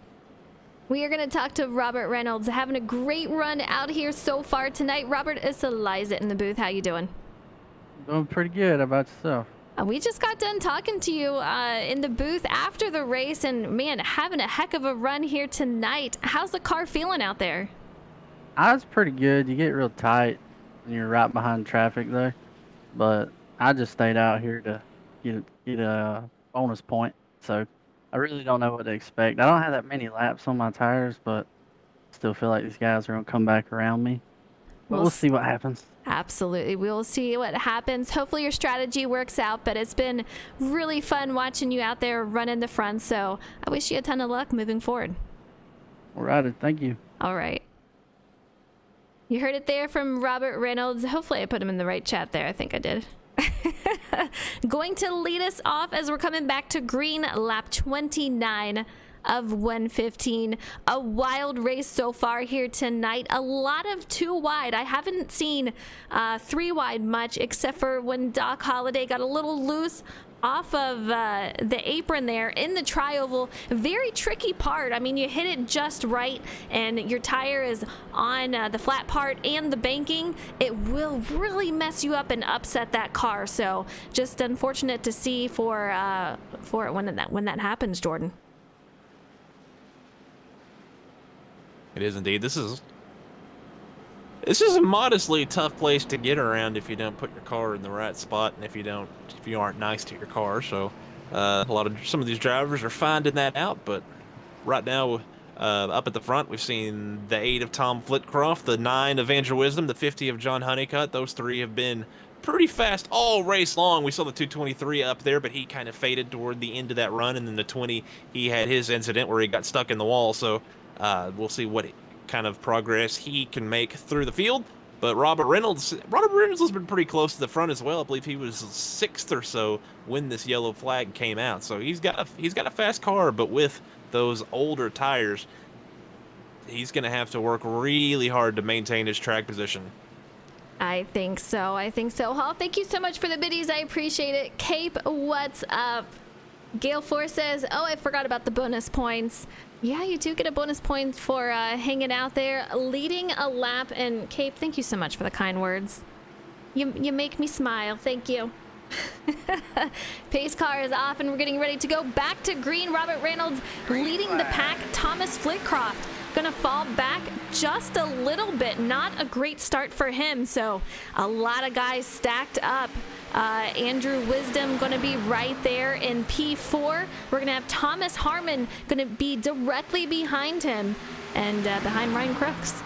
We are going to talk to Robert Reynolds, having a great run out here so far tonight. Robert, it's Eliza in the booth. How you doing? Doing pretty good. How about yourself? We just got done talking to you in the booth after the race, and man, having a heck of a run here tonight. How's the car feeling out there? I was pretty good. You get real tight when you're right behind traffic there, but I just stayed out here to get a bonus point. So I really don't know what to expect. I don't have that many laps on my tires, but still feel like these guys are gonna come back around me. But we'll see what happens. Absolutely. We'll see what happens. Hopefully your strategy works out, but it's been really fun watching you out there running the front, so I wish you a ton of luck moving forward. All right. Thank you. All right. You heard it there from Robert Reynolds. Hopefully I put him in the right chat there. I think I did. Going to lead us off as we're coming back to green, lap 29 of 115. A wild race so far here tonight. A lot of 2 wide. I haven't seen 3 wide much, except for when Doc Holliday got a little loose off of the apron there in the tri-oval. Very tricky part. I mean, you hit it just right and your tire is on the flat part and the banking. It will really mess you up and upset that car. So just unfortunate to see for it when that happens, Jordan. It is indeed. This is a modestly tough place to get around if you don't put your car in the right spot, and if you aren't nice to your car. So some of these drivers are finding that out. But right now, up at the front, we've seen the 8 of Tom Flitcroft, the 9 of Andrew Wisdom, the 50 of John Honeycutt. Those 3 have been pretty fast all race long. We saw the 223 up there, but he kind of faded toward the end of that run, and then the 20, he had his incident where he got stuck in the wall. So we'll see what kind of progress he can make through the field. But Robert Reynolds has been pretty close to the front as well. I believe he was 6th or so when this yellow flag came out. So he's got a fast car, but with those older tires, he's going to have to work really hard to maintain his track position. I think so. Hall, thank you so much for the biddies. I appreciate it. Cape, what's up? Gale 4 says, oh, I forgot about the bonus points. Yeah, you do get a bonus point for hanging out there, leading a lap. And Cape, thank you so much for the kind words. You make me smile. Thank you. Pace car is off, and we're getting ready to go back to green. Robert Reynolds leading the pack. Thomas Flitcroft gonna fall back just a little bit. Not a great start for him, so a lot of guys stacked up. Andrew Wisdom gonna be right there in P4. We're gonna have Thomas Harmon gonna be directly behind him and behind Ryan Crooks.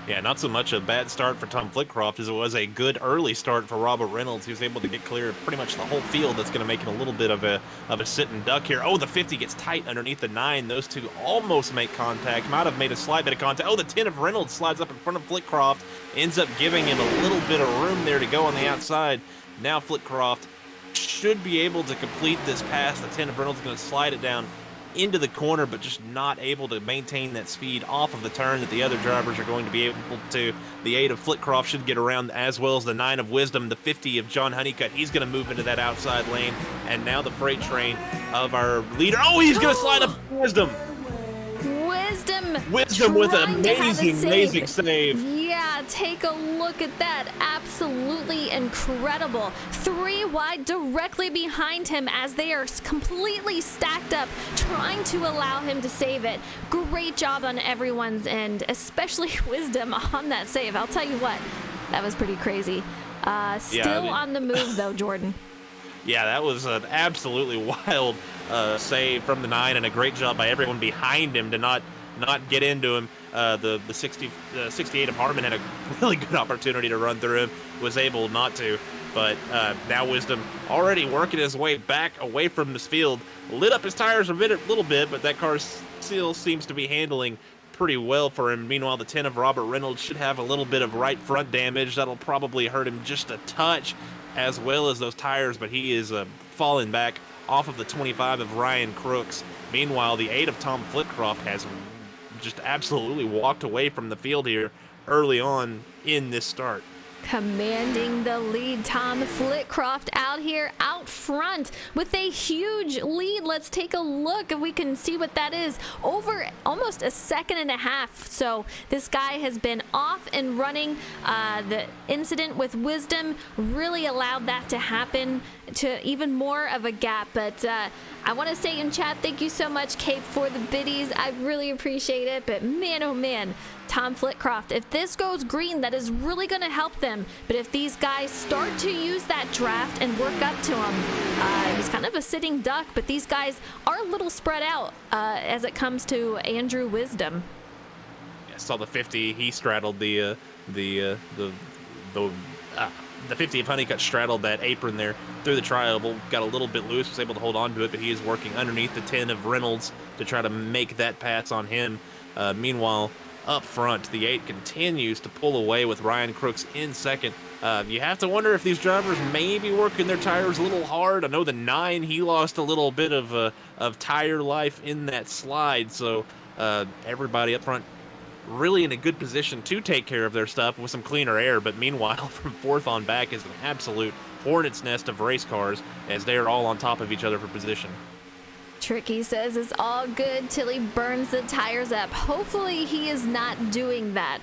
Yeah, not so much a bad start for Tom Flitcroft as it was a good early start for Robert Reynolds. He was able to get clear of pretty much the whole field. That's going to make him a little bit of a sitting duck here. Oh, the 50 gets tight underneath the 9. Those two almost make contact. Might have made a slight bit of contact. Oh, the 10 of Reynolds slides up in front of Flitcroft. Ends up giving him a little bit of room there to go on the outside. Now Flitcroft should be able to complete this pass. The 10 of Reynolds is going to slide it down into the corner, but just not able to maintain that speed off of the turn that the other drivers are going to be able to. The 8 of Flitcroft should get around, as well as the 9 of Wisdom. The 50 of John Honeycutt, he's going to move into that outside lane. And now the freight train of our leader. Oh, he's going to slide up Wisdom. Wisdom with an amazing save. Yeah, take a look at that. Absolutely incredible. 3 wide directly behind him as they are completely stacked up, trying to allow him to save it. Great job on everyone's end, especially Wisdom on that save. I'll tell you what, that was pretty crazy. Still on the move though, Jordan. Yeah, that was an absolutely wild save from the 9, and a great job by everyone behind him to not get into him. The 68 of Harmon had a really good opportunity to run through him, was able not to. But now Wisdom already working his way back away from this field. Lit up his tires a little bit, but that car still seems to be handling pretty well for him. Meanwhile, the 10 of Robert Reynolds should have a little bit of right front damage. That'll probably hurt him just a touch, as well as those tires, but he is falling back off of the 25 of Ryan Crooks. Meanwhile, the 8 of Tom Flitcroft has just absolutely walked away from the field here early on in this start. Commanding the lead, Tom Flitcroft out here out front with a huge lead. Let's take a look if we can see what that is. Over almost a second and a half. So this guy has been off and running. The incident with Wisdom really allowed that to happen to even more of a gap. But I want to say in chat, thank you so much, Kate, for the biddies. I really appreciate it. But man, oh man, Tom Flitcroft, if this goes green, that is really going to help them. But if these guys start to use that draft and work up to him, he's kind of a sitting duck, but these guys are a little spread out as it comes to Andrew Wisdom. Yeah, saw the 50. He straddled the 50 of Honeycutt straddled that apron there through the tri-oval, got a little bit loose, was able to hold on to it, but he is working underneath the 10 of Reynolds to try to make that pass on him. Meanwhile, up front, the 8 continues to pull away with Ryan Crooks in second. You have to wonder if these drivers may be working their tires a little hard. I know the 9, he lost a little bit of tire life in that slide, so everybody up front really in a good position to take care of their stuff with some cleaner air. But meanwhile, from 4th on back is an absolute hornet's nest of race cars as they are all on top of each other for position. Tricky says it's all good till he burns the tires up. Hopefully he is not doing that.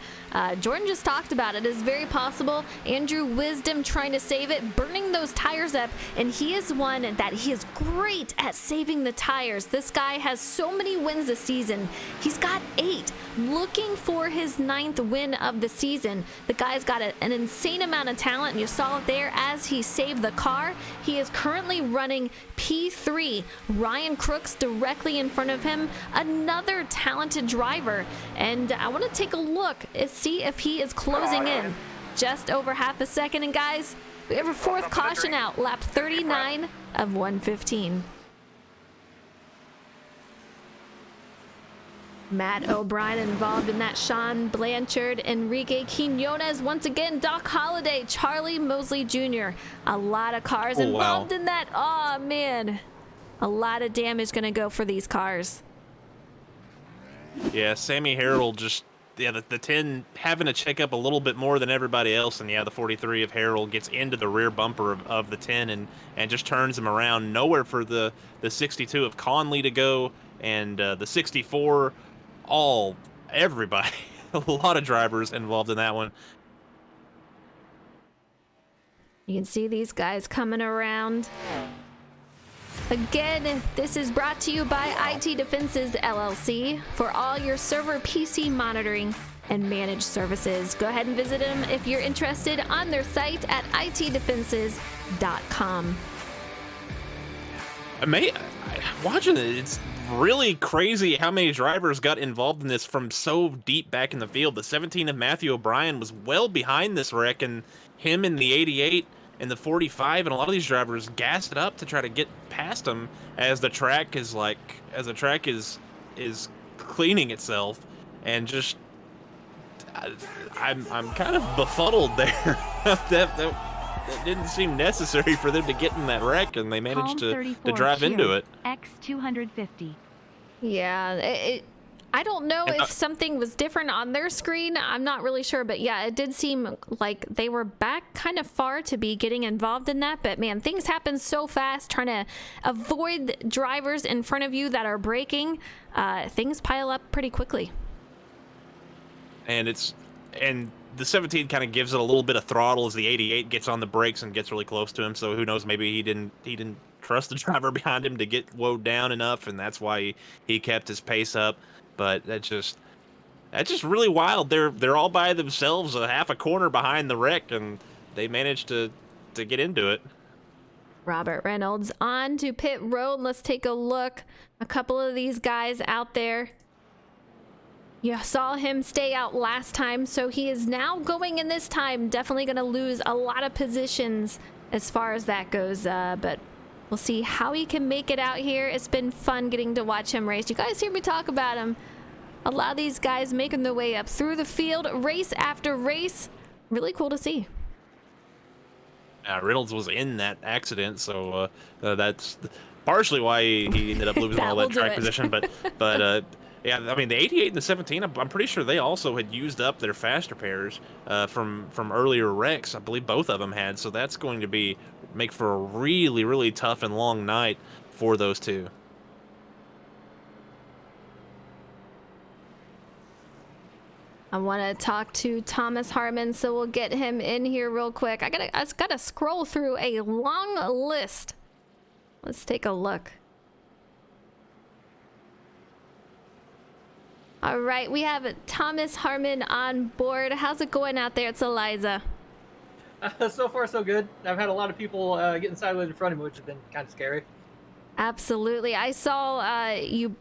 Jordan just talked about it. It's very possible. Andrew Wisdom trying to save it, burning those tires up, and he is one that he is great at saving the tires. This guy has so many wins this season. He's got 8, looking for his 9th win of the season. The guy's got an insane amount of talent, and you saw it there as he saved the car. He is currently running P3. Ryan Crooks directly in front of him, another talented driver. And I want to take a look and see if he is closing in. Just over half a second, and guys, we have a 4th caution out, lap 39 of 115. Matt O'Brien involved in that. Sean Blanchard, Enrique Quinones, once again, Doc Holliday, Charlie Mosley Jr. A lot of cars involved in that. Oh, man. A lot of damage going to go for these cars. Yeah, Sammy Harrell just, the 10 having to check up a little bit more than everybody else. And yeah, the 43 of Harrell gets into the rear bumper of the 10 and just turns him around. Nowhere for the 62 of Conley to go, and the 64, everybody, a lot of drivers involved in that one. You can see these guys coming around. Again, this is brought to you by IT Defenses LLC for all your server PC monitoring and managed services. Go ahead and visit them if you're interested on their site at itdefenses.com. Watching it, it's really crazy how many drivers got involved in this from so deep back in the field. The 17 of Matthew O'Brien was well behind this wreck, and him in the 88 and the 45, and a lot of these drivers gassed it up to try to get past him as the track is cleaning itself, and just I'm kind of befuddled there. that didn't seem necessary for them to get in that wreck, and they managed to drive into it. X250. Yeah, I don't know if something was different on their screen. I'm not really sure, but yeah, it did seem like they were back kind of far to be getting involved in that. But man, things happen so fast. Trying to avoid drivers in front of you that are braking, things pile up pretty quickly. And the 17 kind of gives it a little bit of throttle as the 88 gets on the brakes and gets really close to him. So who knows, maybe he didn't trust the driver behind him to get woed down enough, and that's why he kept his pace up. But that's just really wild. They're all by themselves, a half a corner behind the wreck, and they managed to get into it. Robert Reynolds on to pit road. Let's take a look. A couple of these guys out there. You saw him stay out last time, so he is now going in this time. Definitely going to lose a lot of positions as far as that goes, but we'll see how he can make it out here. It's been fun getting to watch him race. You guys hear me talk about him. A lot of these guys making their way up through the field, race after race. Really cool to see. Reynolds was in that accident, so that's partially why he ended up losing all that track position. But yeah, I mean, the 88 and the 17, I'm pretty sure they also had used up their faster pairs from earlier wrecks. I believe both of them had, so that's going to make for a really, really tough and long night for those two. I want to talk to Thomas Harmon, so we'll get him in here real quick. I gotta scroll through a long list. Let's take a look. All right, we have Thomas Harmon on board. How's it going out there? It's Eliza. So far, so good. I've had a lot of people getting sideways in front of me, which has been kind of scary. Absolutely. I saw you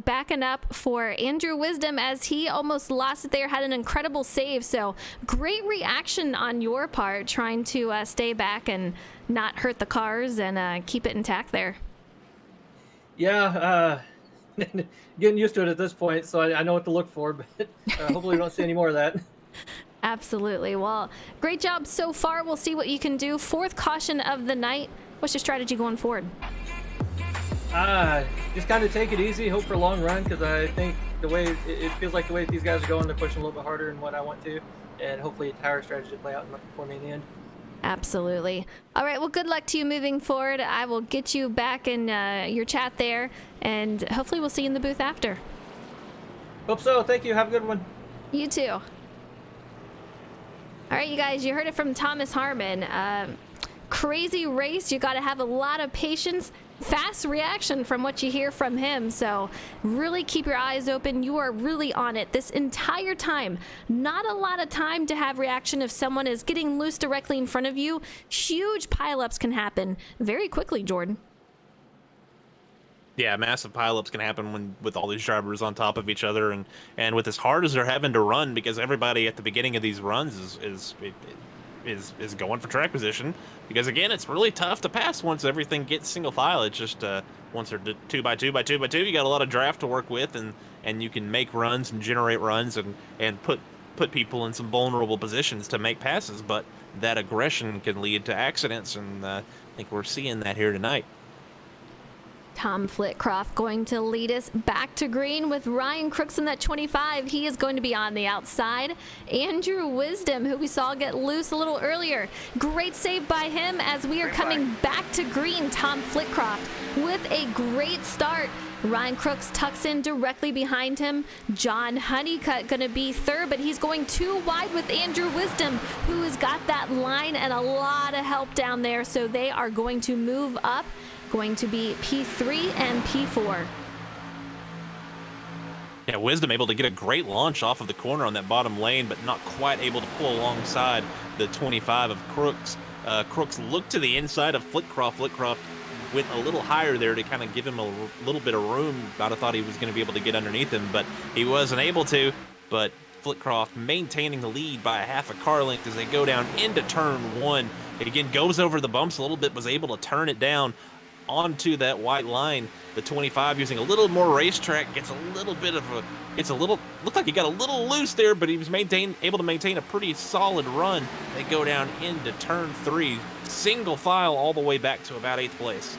backing up for Andrew Wisdom as he almost lost it there, had an incredible save. So great reaction on your part, trying to stay back and not hurt the cars and keep it intact there. Yeah, getting used to it at this point, so I know what to look for, but hopefully we don't see any more of that. Absolutely. Well, great job so far. We'll see what you can do. Fourth caution of the night. What's your strategy going forward? Just kind of take it easy, hope for a long run, because I think the way it feels like the way these guys are going, they're pushing a little bit harder than what I want to, and hopefully a tire strategy to play out for me in the end. Absolutely. All right, well, good luck to you moving forward. I will get you back in your chat there, and hopefully we'll see you in the booth after. Hope so. Thank you. Have a good one. You too. All right, you guys, you heard it from Thomas Harmon. Crazy race. You got to have a lot of patience. Fast reaction from what you hear from him, so really keep your eyes open. You are really on it this entire time. Not a lot of time to have reaction if someone is getting loose directly in front of you. Huge pileups can happen very quickly, Jordan. Yeah, massive pileups can happen with all these drivers on top of each other, and with as hard as they're having to run, because everybody at the beginning of these runs is going for track position, because again, it's really tough to pass once everything gets single file. It's just once they're 2 by 2 by 2 by 2, you got a lot of draft to work with, and you can make runs and generate runs and put people in some vulnerable positions to make passes, but that aggression can lead to accidents, and I think we're seeing that here tonight. Tom Flitcroft going to lead us back to green with Ryan Crooks in that 25. He is going to be on the outside. Andrew Wisdom, who we saw get loose a little earlier. Great save by him as we are coming back to green. Tom Flitcroft with a great start. Ryan Crooks tucks in directly behind him. John Honeycutt going to be third, but he's going too wide with Andrew Wisdom, who has got that line and a lot of help down there. So they are going to move up going to be P3 and P4. Yeah, Wisdom able to get a great launch off of the corner on that bottom lane, but not quite able to pull alongside the 25 of Crooks. Crooks looked to the inside of Flitcroft. Flitcroft went a little higher there to kind of give him a little bit of room. I'd have thought he was going to be able to get underneath him, but he wasn't able to. But Flitcroft maintaining the lead by a half a car length as they go down into turn 1. It again goes over the bumps a little bit, was able to turn it down onto that white line. The 25 using a little more racetrack gets a little bit of a, looked like he got a little loose there, but he was able to maintain a pretty solid run. They go down into turn 3, single file all the way back to about 8th place.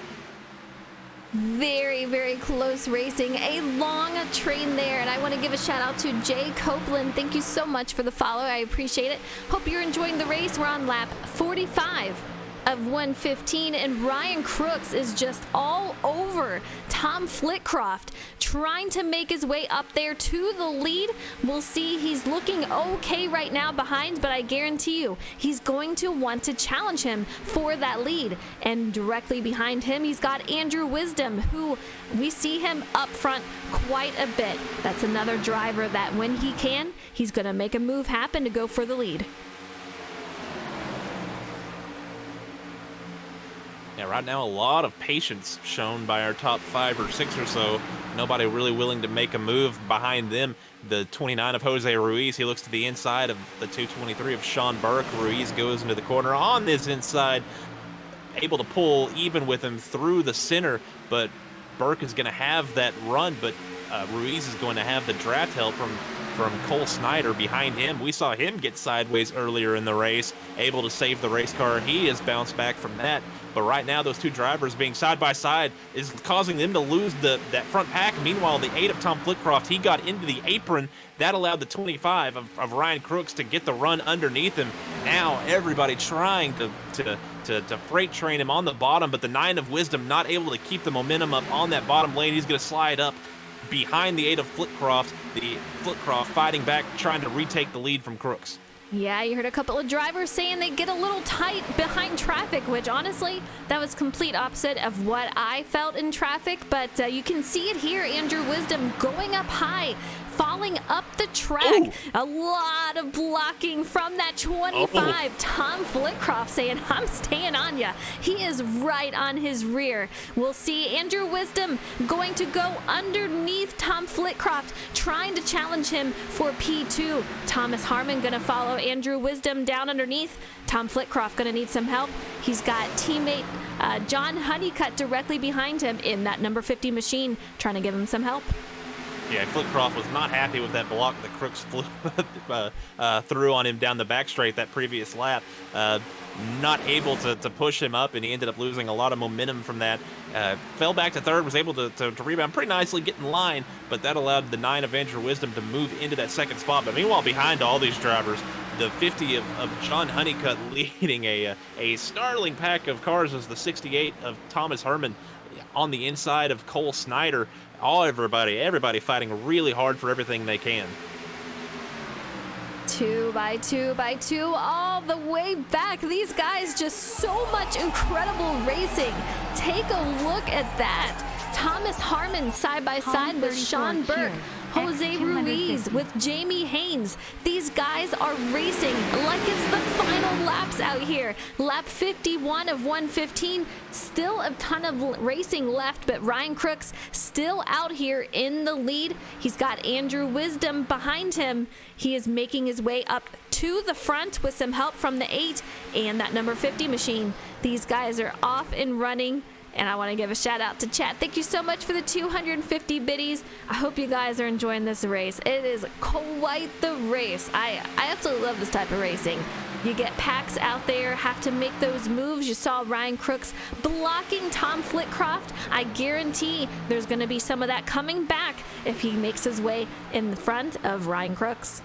Very, very close racing. A long train there, and I want to give a shout out to Jay Copeland. Thank you so much for the follow. I appreciate it. Hope you're enjoying the race. We're on lap 45 of 115, and Ryan Crooks is just all over Tom Flitcroft, trying to make his way up there to the lead. We'll see. He's looking okay right now behind, but I guarantee you he's going to want to challenge him for that lead. And directly behind him, he's got Andrew Wisdom, who we see him up front quite a bit. That's another driver that when he can, he's going to make a move happen to go for the lead. Yeah, right now a lot of patience shown by our top 5 or 6 or so. Nobody really willing to make a move behind them. The 29 of Jose Ruiz, he looks to the inside of the 223 of Sean Burke. Ruiz goes into the corner on this inside, able to pull even with him through the center, but Burke is going to have that run, but Ruiz is going to have the draft help from Cole Snyder behind him. We saw him get sideways earlier in the race, able to save the race car. He has bounced back from that. But right now, those two drivers being side by side is causing them to lose that front pack. Meanwhile, the 8 of Tom Flitcroft, he got into the apron. That allowed the 25 of Ryan Crooks to get the run underneath him. Now everybody trying to freight train him on the bottom, but the 9 of Wisdom not able to keep the momentum up on that bottom lane. He's going to slide up behind the 8 of Flitcroft. The Flitcroft fighting back, trying to retake the lead from Crooks. Yeah, you heard a couple of drivers saying they get a little tight behind traffic, which honestly, that was complete opposite of what I felt in traffic, but you can see it here. Andrew Wisdom going up high, falling up the track. Ooh. A lot of blocking from that 25. Oh. Tom Flitcroft saying, I'm staying on ya. He is right on his rear. We'll see Andrew Wisdom going to go underneath Tom Flitcroft, trying to challenge him for P2. Thomas Harmon going to follow Andrew Wisdom down underneath. Tom Flitcroft going to need some help. He's got teammate John Honeycutt directly behind him in that number 50 machine, trying to give him some help. Yeah, Flitcroft was not happy with that block that Crooks threw on him down the back straight that previous lap. Not able to push him up, and he ended up losing a lot of momentum from that. Fell back to third, was able to rebound pretty nicely, get in line, but that allowed the 9 of Andrew Wisdom to move into that second spot. But meanwhile, behind all these drivers, the 50 of John Honeycutt leading a startling pack of cars is the 68 of Thomas Harmon on the inside of Cole Snyder. Everybody fighting really hard for everything they can. 2 by 2 by 2 all the way back. These guys just so much incredible racing. Take a look at that. Thomas Harmon side by side with Sean Burke. Jose Ruiz with Jamie Haynes. These guys are racing like it's the final laps out here. Lap 51 of 115. Still a ton of racing left, but Ryan Crooks still out here in the lead. He's got Andrew Wisdom behind him. He is making his way up to the front with some help from the 8 and that number 50 machine. These guys are off and running. And I want to give a shout out to chat. Thank you so much for the 250 biddies. I hope you guys are enjoying this race. It is quite the race. I absolutely love this type of racing. You get packs out there, have to make those moves. You saw Ryan Crooks blocking Tom Flitcroft. I guarantee there's going to be some of that coming back if he makes his way in the front of Ryan Crooks.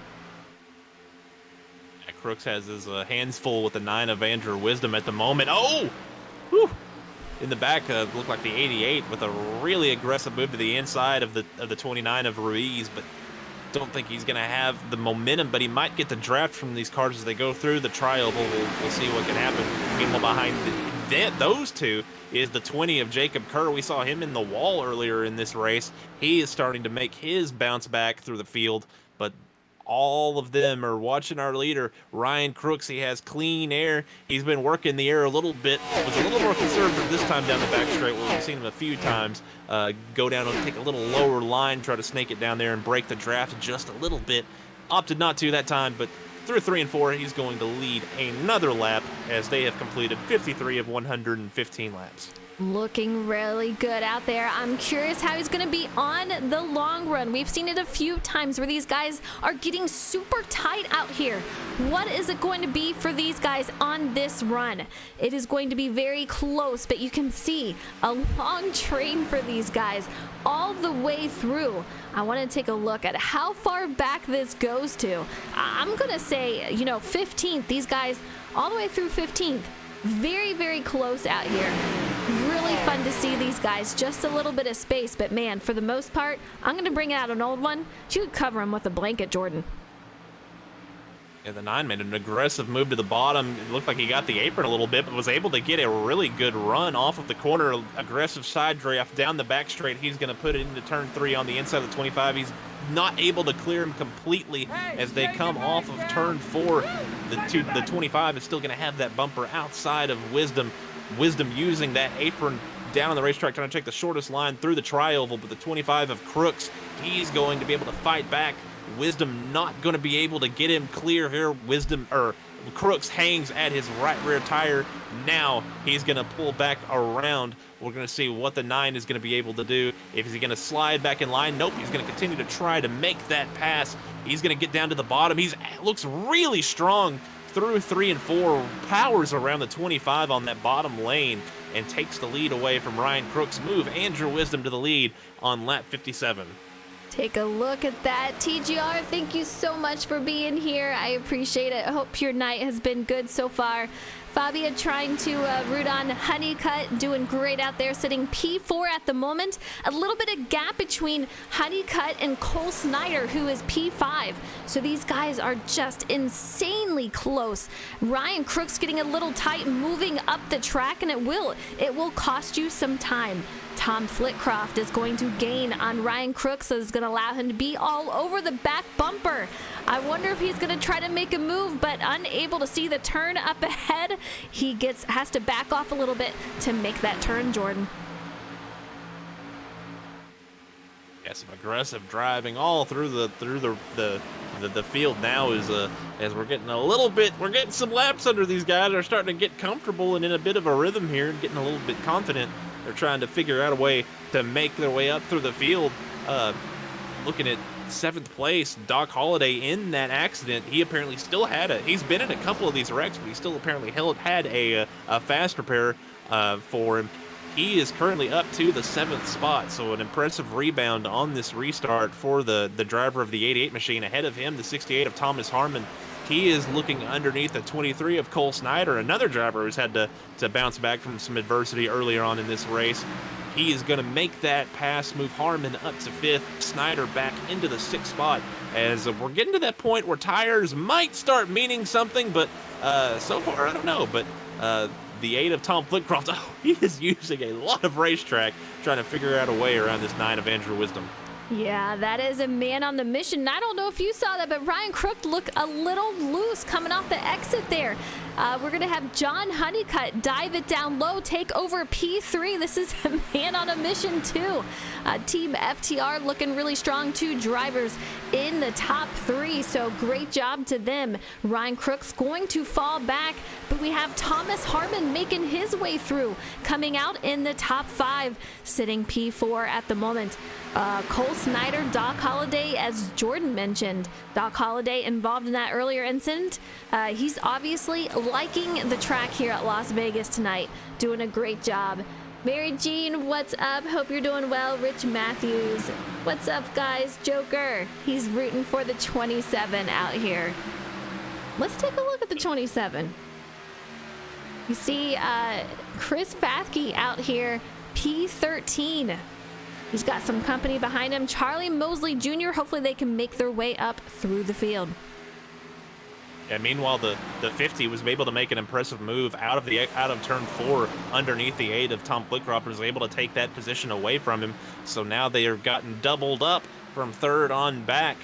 Yeah, Crooks has his hands full with the 9 of Andrew Wisdom at the moment. Oh! Whew. In the back, looked like the 88 with a really aggressive move to the inside of the 29 of Ruiz, but don't think he's going to have the momentum, but he might get the draft from these cars as they go through the trial. We'll see what can happen. Meanwhile, behind those two is the 20 of Jacob Kerr. We saw him in the wall earlier in this race. He is starting to make his bounce back through the field, but all of them are watching our leader, Ryan Crooks. He has clean air. He's been working the air a little bit. Was a little more conservative this time down the back straight. We've seen him a few times go down and take a little lower line, try to snake it down there and break the draft just a little bit. Opted not to that time, but through 3 and 4, he's going to lead another lap as they have completed 53 of 115 laps. Looking really good out there. I'm curious how he's going to be on the long run. We've seen it a few times where these guys are getting super tight out here. What is it going to be for these guys on this run? It is going to be very close, but you can see a long train for these guys all the way through. I want to take a look at how far back this goes to. I'm going to say, 15th. These guys all the way through 15th. Very, very close out here. Really fun to see these guys. Just a little bit of space, but man, for the most part, I'm going to bring out an old one. You could cover him with a blanket, Jordan. Yeah, the 9 made an aggressive move to the bottom. It looked like he got the apron a little bit, but was able to get a really good run off of the corner. Aggressive side draft down the back straight. He's going to put it into turn 3 on the inside of the 25. He's not able to clear him completely as they come off of turn 4. The 25 is still going to have that bumper outside of Wisdom. Wisdom using that apron down on the racetrack, trying to take the shortest line through the tri-oval, but the 25 of Crooks, he's going to be able to fight back. Wisdom not going to be able to get him clear here. Crooks hangs at his right rear tire. Now he's going to pull back around. We're going to see what the 9 is going to be able to do. Is he going to slide back in line? Nope. He's going to continue to try to make that pass. He's going to get down to the bottom. Looks really strong through 3 and 4. Powers around the 25 on that bottom lane and takes the lead away from Ryan Crooks. Move Andrew Wisdom to the lead on lap 57. Take a look at that. TGR, thank you so much for being here. I appreciate it. I hope your night has been good so far. Fabia trying to root on Honeycutt, doing great out there, sitting P4 at the moment. A little bit of gap between Honeycutt and Cole Snyder, who is P5. So these guys are just insanely close. Ryan Crooks getting a little tight, moving up the track, and it will cost you some time. Tom Flitcroft is going to gain on Ryan Crooks, so it's going to allow him to be all over the back bumper. I wonder if he's going to try to make a move, but unable to see the turn up ahead. He has to back off a little bit to make that turn, Jordan. Yeah, some aggressive driving all through the field now as we're getting some laps under these guys. They're starting to get comfortable and in a bit of a rhythm here and getting a little bit confident. They're trying to figure out a way to make their way up through the field. Looking at 7th place, Doc Holliday in that accident. He apparently still he's been in a couple of these wrecks, but he still apparently had a fast repair for him. He is currently up to the 7th spot, so an impressive rebound on this restart for the driver of the 88 machine. Ahead of him, the 68 of Thomas Harmon. He is looking underneath the 23 of Cole Snyder, another driver who's had to bounce back from some adversity earlier on in this race. He is going to make that pass, move Harmon up to 5th, Snyder back into the 6th spot, as we're getting to that point where tires might start meaning something, but so far, I don't know. But the 8 of Tom Flitcroft, he is using a lot of racetrack trying to figure out a way around this 9 of Andrew Wisdom. Yeah, that is a man on the mission. I don't know if you saw that, but Ryan Crook looked a little loose coming off the exit there. We're going to have John Honeycutt dive it down low, take over P3. This is a man on a mission, too. Team FTR looking really strong. 2 drivers in the top 3, so great job to them. Ryan Crook's going to fall back, but we have Thomas Harmon making his way through, coming out in the top 5, sitting P4 at the moment. Cole Snyder, Doc Holliday, as Jordan mentioned. Doc Holliday involved in that earlier incident. He's obviously liking the track here at Las Vegas tonight. Doing a great job. Mary Jean, what's up? Hope you're doing well. Rich Matthews, what's up, guys? Joker, he's rooting for the 27 out here. Let's take a look at the 27. You see Chris Fathke out here, P13. He's got some company behind him. Charlie Mosley Jr., hopefully they can make their way up through the field. And meanwhile, the 50 was able to make an impressive move out of turn 4 underneath the 8 of Tom Flitcroft, was able to take that position away from him. So now they are gotten doubled up from third on back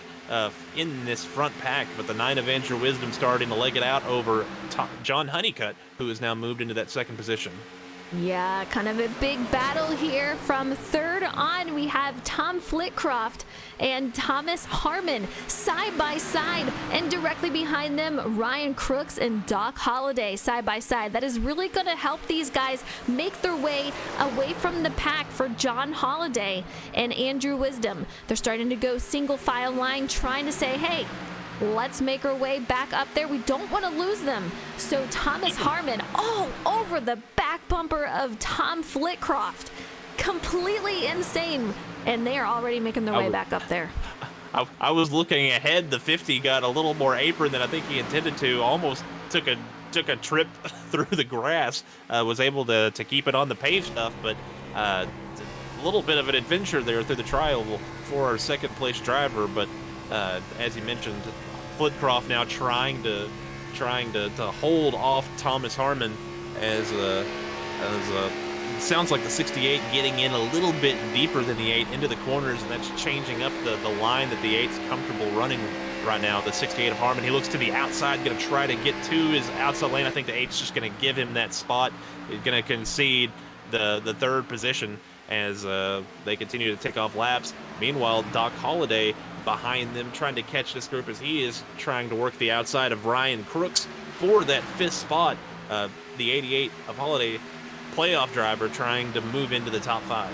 in this front pack. But the 9 of Andrew Wisdom starting to leg it out over John Honeycutt, who has now moved into that second position. Yeah, kind of a big battle here. From third on, we have Tom Flitcroft and Thomas Harmon side by side, and directly behind them, Ryan Crooks and Doc Holliday side by side. That is really going to help these guys make their way away from the pack for John Holliday and Andrew Wisdom. They're starting to go single file line, trying to say, hey, let's make our way back up there. We don't want to lose them. So Thomas Harmon all over the back bumper of Tom Flitcroft. Completely insane. And they are already making their way back up there. I was looking ahead. The 50 got a little more apron than I think he intended to. Almost took a trip through the grass. Was able to keep it on the paved stuff, but a little bit of an adventure there through the trial for our second place driver. But as you mentioned, Flitcroft now trying to hold off Thomas Harmon as sounds like the 68 getting in a little bit deeper than the 8 into the corners, and that's changing up the line that the 8's comfortable running right now. The 68 of Harmon, he looks to the outside, going to try to get to his outside lane. I think the 8's just going to give him that spot. He's going to concede the third position as they continue to take off laps. Meanwhile, Doc Holliday behind them, trying to catch this group as he is trying to work the outside of Ryan Crooks for that 5th spot. The 88 of Holliday, playoff driver, trying to move into the top 5.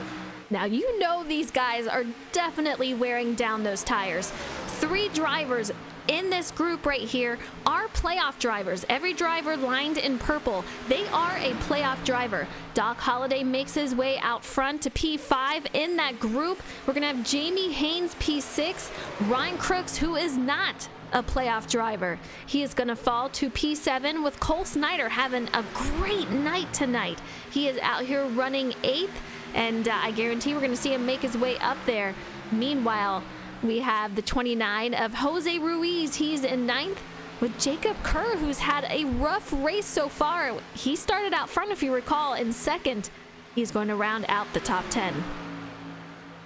Now, you know these guys are definitely wearing down those tires. 3 drivers in this group right here are playoff drivers. Every driver lined in purple, they are a playoff driver. Doc Holliday makes his way out front to P5 in that group. We're going to have Jamie Haynes P6, Ryan Crooks, who is not a playoff driver. He is going to fall to P7 with Cole Snyder having a great night tonight. He is out here running 8th, and I guarantee we're going to see him make his way up there. Meanwhile, we have the 29 of Jose Ruiz. He's in 9th with Jacob Kerr, who's had a rough race so far. He started out front, if you recall, in 2nd. He's going to round out the top 10.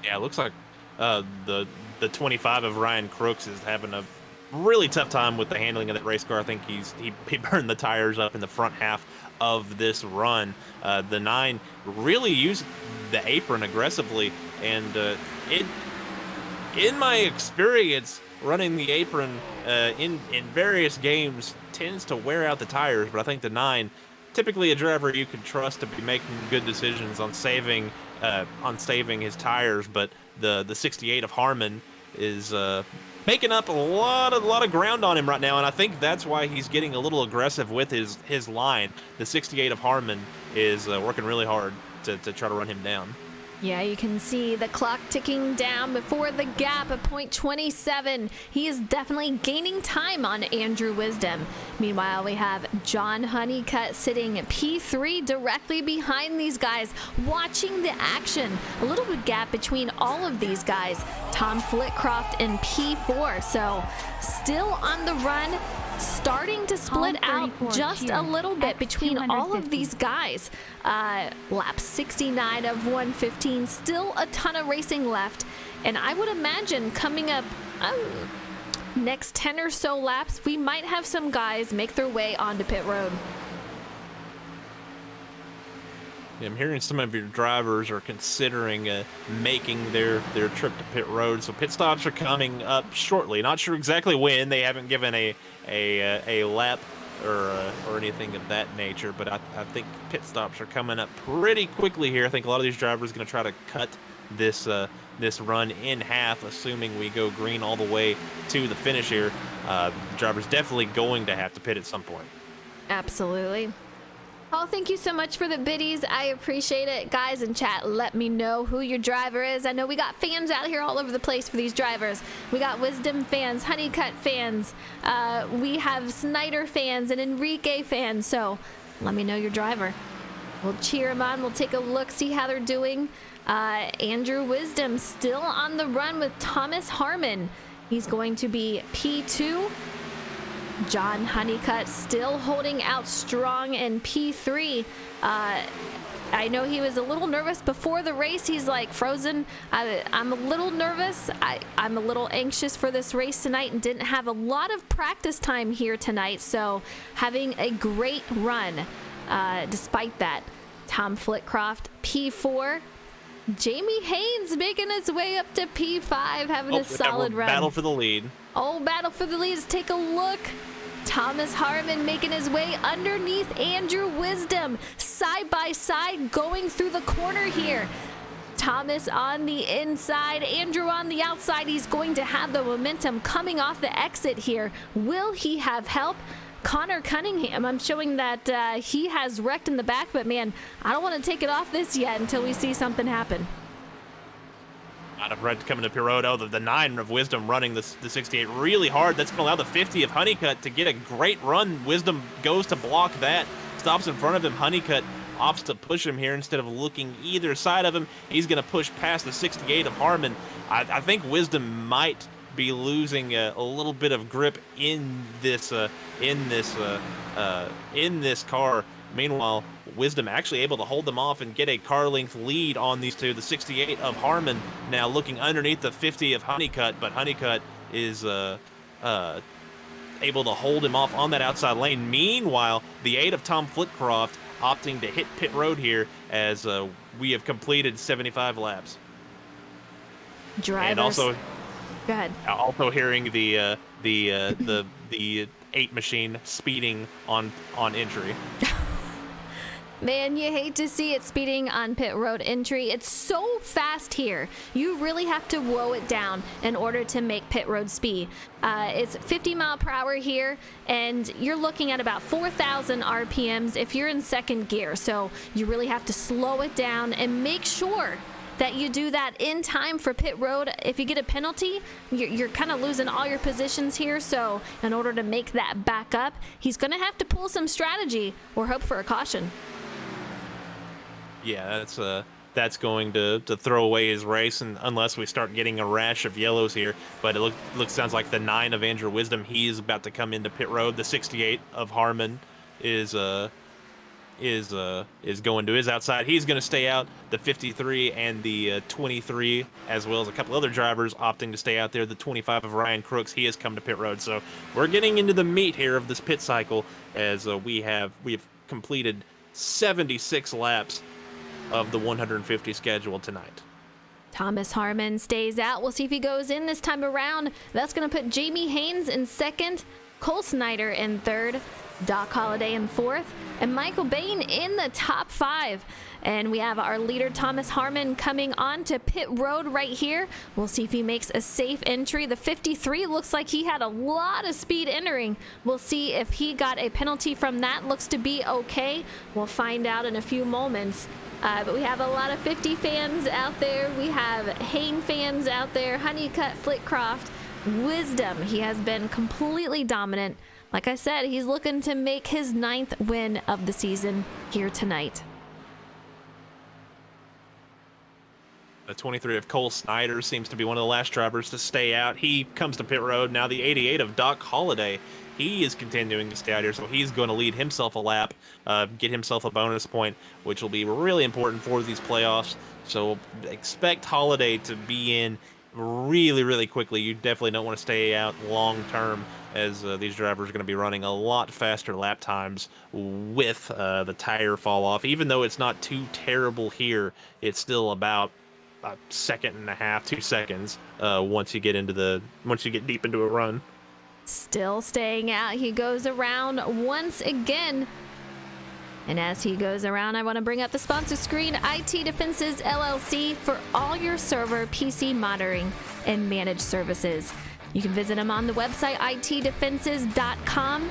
Yeah, it looks like the 25 of Ryan Crooks is having a really tough time with the handling of that race car. I think he burned the tires up in the front half of this run. The 9 really used the apron aggressively, and in my experience, running the apron in various games tends to wear out the tires. But I think the 9, typically a driver you can trust to be making good decisions on saving his tires. But the 68 of Harmon is making up a lot of ground on him right now, and I think that's why he's getting a little aggressive with his line. The 68 of Harmon is working really hard to try to run him down. Yeah, you can see the clock ticking down before the gap at point 27. He is definitely gaining time on Andrew Wisdom. Meanwhile, we have John Honeycutt sitting at P3 directly behind these guys, watching the action. A little bit gap between all of these guys. Tom Flitcroft in P4, so still on the run. Starting to split out just a little bit between all of these guys. Lap 69 of 115, still a ton of racing left. And I would imagine coming up next 10 or so laps, we might have some guys make their way onto pit road. I'm hearing some of your drivers are considering making their trip to pit road, so pit stops are coming up shortly. Not sure exactly when. They haven't given a lap or anything of that nature, but I think pit stops are coming up pretty quickly here. I think a lot of these drivers are going to try to cut this run in half, assuming we go green all the way to the finish here. Drivers definitely going to have to pit at some point. Absolutely. Oh, thank you so much for the biddies. I appreciate it. Guys in chat, let me know who your driver is. I know we got fans out here all over the place for these drivers. We got Wisdom fans, Honeycutt fans. We have Snyder fans and Enrique fans. So let me know your driver. We'll cheer them on. We'll take a look, see how they're doing. Andrew Wisdom still on the run with Thomas Harmon. He's going to be P2. John Honeycutt still holding out strong in P3. I know he was a little nervous before the race. He's like, Frozen, I'm a little nervous. I'm a little anxious for this race tonight and didn't have a lot of practice time here tonight. So having a great run despite that. Tom Flitcroft, P4. Jamie Haynes making his way up to P5, having a solid run. Battle for the lead. Oh, battle for the lead. Let's take a look. Thomas Harmon making his way underneath Andrew Wisdom, side by side, going through the corner here. Thomas on the inside, Andrew on the outside. He's going to have the momentum coming off the exit here. Will he have help? Connor Cunningham, I'm showing that he has wrecked in the back, but man, I don't want to take it off this yet until we see something happen. Out of red coming to pit road. Oh, the 9 of Wisdom running the 68 really hard. That's going to allow the 50 of Honeycutt to get a great run. Wisdom goes to block that, stops in front of him. Honeycutt opts to push him here instead of looking either side of him. He's going to push past the 68 of Harmon. I think Wisdom might be losing a little bit of grip in this car. Meanwhile, Wisdom actually able to hold them off and get a car length lead on these two. The 68 of Harmon now looking underneath the 50 of Honeycutt, but Honeycutt is able to hold him off on that outside lane. Meanwhile, the 8 of Tom Flitcroft opting to hit pit road here as we have completed 75 laps. Drivers. And also, go ahead. Also hearing the 8 machine speeding on entry. Man, you hate to see it speeding on pit road entry. It's so fast here. You really have to woe it down in order to make pit road speed. It's 50 mile per hour here, and you're looking at about 4,000 RPMs if you're in second gear. So you really have to slow it down and make sure that you do that in time for pit road. If you get a penalty, you're kind of losing all your positions here. So in order to make that back up, he's going to have to pull some strategy or hope for a caution. Yeah, that's going to throw away his race, and unless we start getting a rash of yellows here. But it sounds like the 9 of Andrew Wisdom, he's about to come into pit road. The 68 of Harmon is going to his outside. He's going to stay out. The 53 and the 23, as well as a couple other drivers opting to stay out there. The 25 of Ryan Crooks, he has come to pit road. So we're getting into the meat here of this pit cycle as we have completed 76 laps of the 150 schedule tonight. Thomas Harmon stays out. We'll see if he goes in this time around. That's going to put Jamie Haynes in second, Cole Snyder in third, Doc Holliday in fourth, and Michael Bain in the top 5. And we have our leader, Thomas Harmon, coming on to pit road right here. We'll see if he makes a safe entry. The 53 looks like he had a lot of speed entering. We'll see if he got a penalty from that. Looks to be okay. We'll find out in a few moments. But we have a lot of 50 fans out there. We have Hayne fans out there. Honeycutt, Flitcroft, Wisdom. He has been completely dominant. Like I said, he's looking to make his 9th win of the season here tonight. The 23 of Cole Snyder seems to be one of the last drivers to stay out. He comes to pit road. Now the 88 of Doc Holliday, he is continuing to stay out here, so he's going to lead himself a lap, get himself a bonus point, which will be really important for these playoffs. So expect Holliday to be in really, really quickly. You definitely don't want to stay out long term, as these drivers are going to be running a lot faster lap times with the tire fall off. Even though it's not too terrible here, it's still about a second and a half, 2 seconds once you get deep into a run. Still staying out. He goes around once again. And as he goes around, I want to bring up the sponsor screen, IT Defenses LLC, for all your server, PC monitoring, and managed services. You can visit them on the website, itdefenses.com.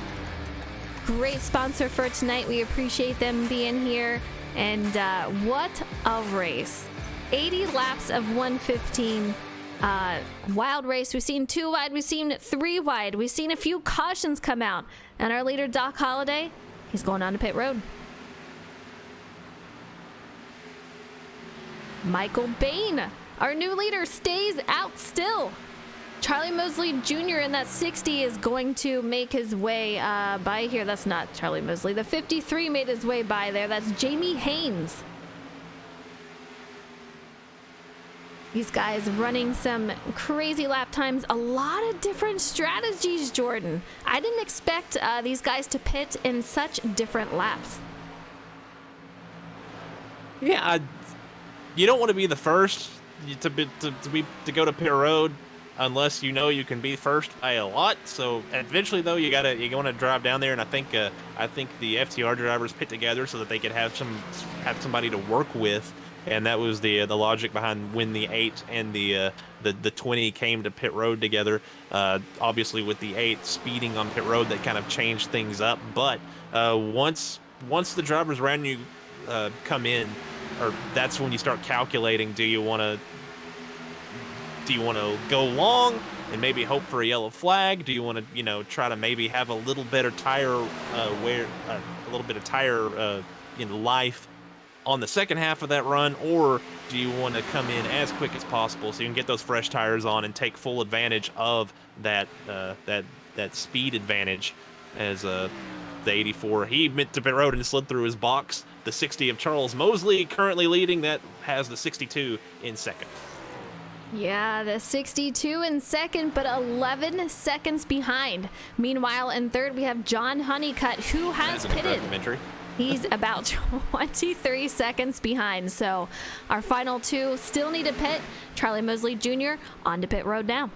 Great sponsor for tonight. We appreciate them being here. And what a race. 80 laps of 115. Wild race. We've seen 2 wide. We've seen 3 wide. We've seen a few cautions come out. And our leader, Doc Holliday, he's going on to pit road. Michael Bain, our new leader, stays out still. Charlie Mosley Jr. in that 60 is going to make his way by here. That's not Charlie Mosley. The 53 made his way by there. That's Jamie Haynes. These guys running some crazy lap times. A lot of different strategies, Jordan. I didn't expect these guys to pit in such different laps. Yeah, you don't want to be the first to go to pit road unless you know you can be first by a lot. So eventually, though, you want to drive down there, and I think the FTR drivers pit together so that they could have somebody to work with, and that was the logic behind when the 8 and the 20 came to pit road together. Obviously, with the 8 speeding on pit road, that kind of changed things up. But once the drivers around you come in, or that's when you start calculating, do you want to go long and maybe hope for a yellow flag? Do you want to try to maybe have a little better tire life on the second half of that run, or do you want to come in as quick as possible so you can get those fresh tires on and take full advantage of that speed advantage? As the 84, he went to pit road and slid through his box. The 60 of Charles Mosley currently leading. That has the 62 in second. Yeah, the 62 in second, but 11 seconds behind. Meanwhile, in third, we have John Honeycutt, who has pitted. He's about 23 seconds behind. So our final two still need to pit. Charlie Mosley Jr. on to pit road now.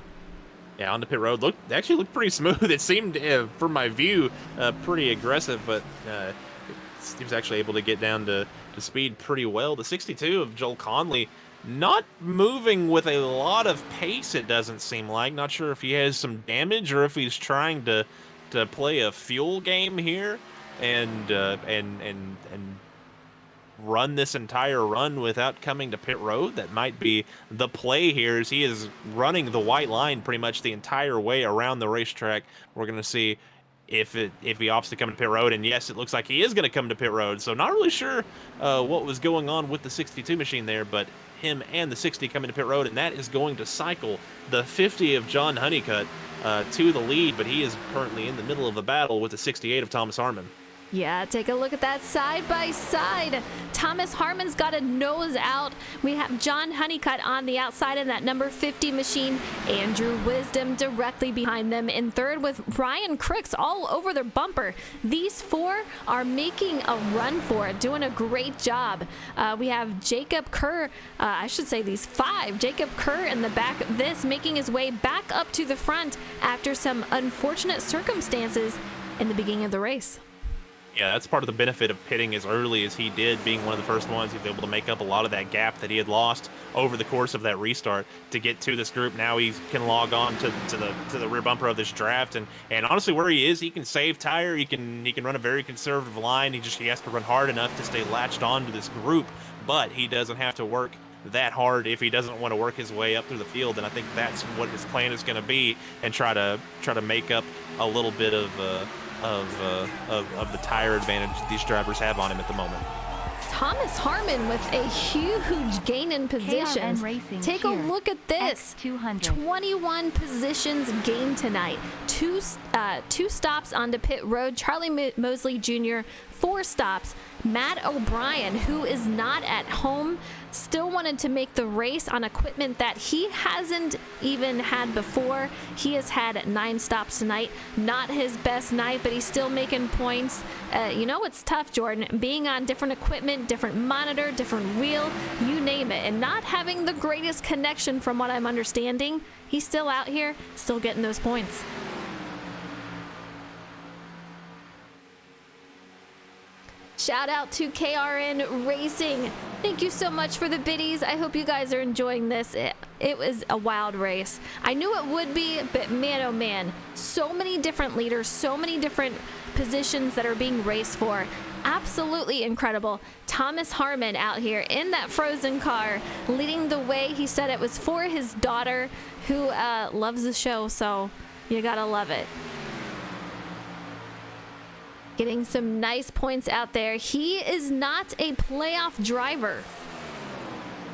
Yeah, on the pit road. Actually looked pretty smooth. It seemed, from my view, pretty aggressive, but he was actually able to get down to speed pretty well. The 62 of Joel Conley not moving with a lot of pace, it doesn't seem like. Not sure if he has some damage or if he's trying to play a fuel game here and run this entire run without coming to pit road. That might be the play here, as he is running the white line pretty much the entire way around the racetrack. We're going to see if he opts to come to pit road, and yes, it looks like he is going to come to pit road. So not really sure what was going on with the 62 machine there, but him and the 60 coming to pit road, and that is going to cycle the 50 of John Honeycutt to the lead, but he is currently in the middle of a battle with the 68 of Thomas Harmon. Yeah, take a look at that side by side. Thomas Harmon's got a nose out. We have John Honeycutt on the outside in that number 50 machine. Andrew Wisdom directly behind them in third, with Ryan Crooks all over their bumper. These four are making a run for it, doing a great job. We have Jacob Kerr, I should say these five. Jacob Kerr in the back of this, making his way back up to the front after some unfortunate circumstances in the beginning of the race. Yeah, that's part of the benefit of pitting as early as he did, being one of the first ones. He was able to make up a lot of that gap that he had lost over the course of that restart to get to this group. Now he can log on to the rear bumper of this draft, and honestly, where he is, he can save tire. He can run a very conservative line. He has to run hard enough to stay latched on to this group, but he doesn't have to work that hard if he doesn't want to work his way up through the field. And I think that's what his plan is going to be, and try to make up a little bit of the tire advantage these drivers have on him at the moment. Thomas Harmon with a huge gain in positions. Take a look at this. 21 positions gained tonight. Two stops onto pit road. Charlie Mosley Jr., 4 stops. Matt O'Brien, who is not at home, still wanted to make the race on equipment that he hasn't even had before. He has had 9 stops tonight. Not his best night, but he's still making points. It's tough, Jordan, being on different equipment, different monitor, different wheel, you name it, and not having the greatest connection from what I'm understanding. He's still out here, still getting those points. Shout out to KRN Racing. Thank you so much for the biddies. I hope you guys are enjoying this. It was a wild race. I knew it would be, but man, oh man, so many different leaders, so many different positions that are being raced for. Absolutely incredible. Thomas Harmon out here in that frozen car, leading the way. He said it was for his daughter, who loves the show, so you gotta love it. Getting some nice points out there. He is not a playoff driver.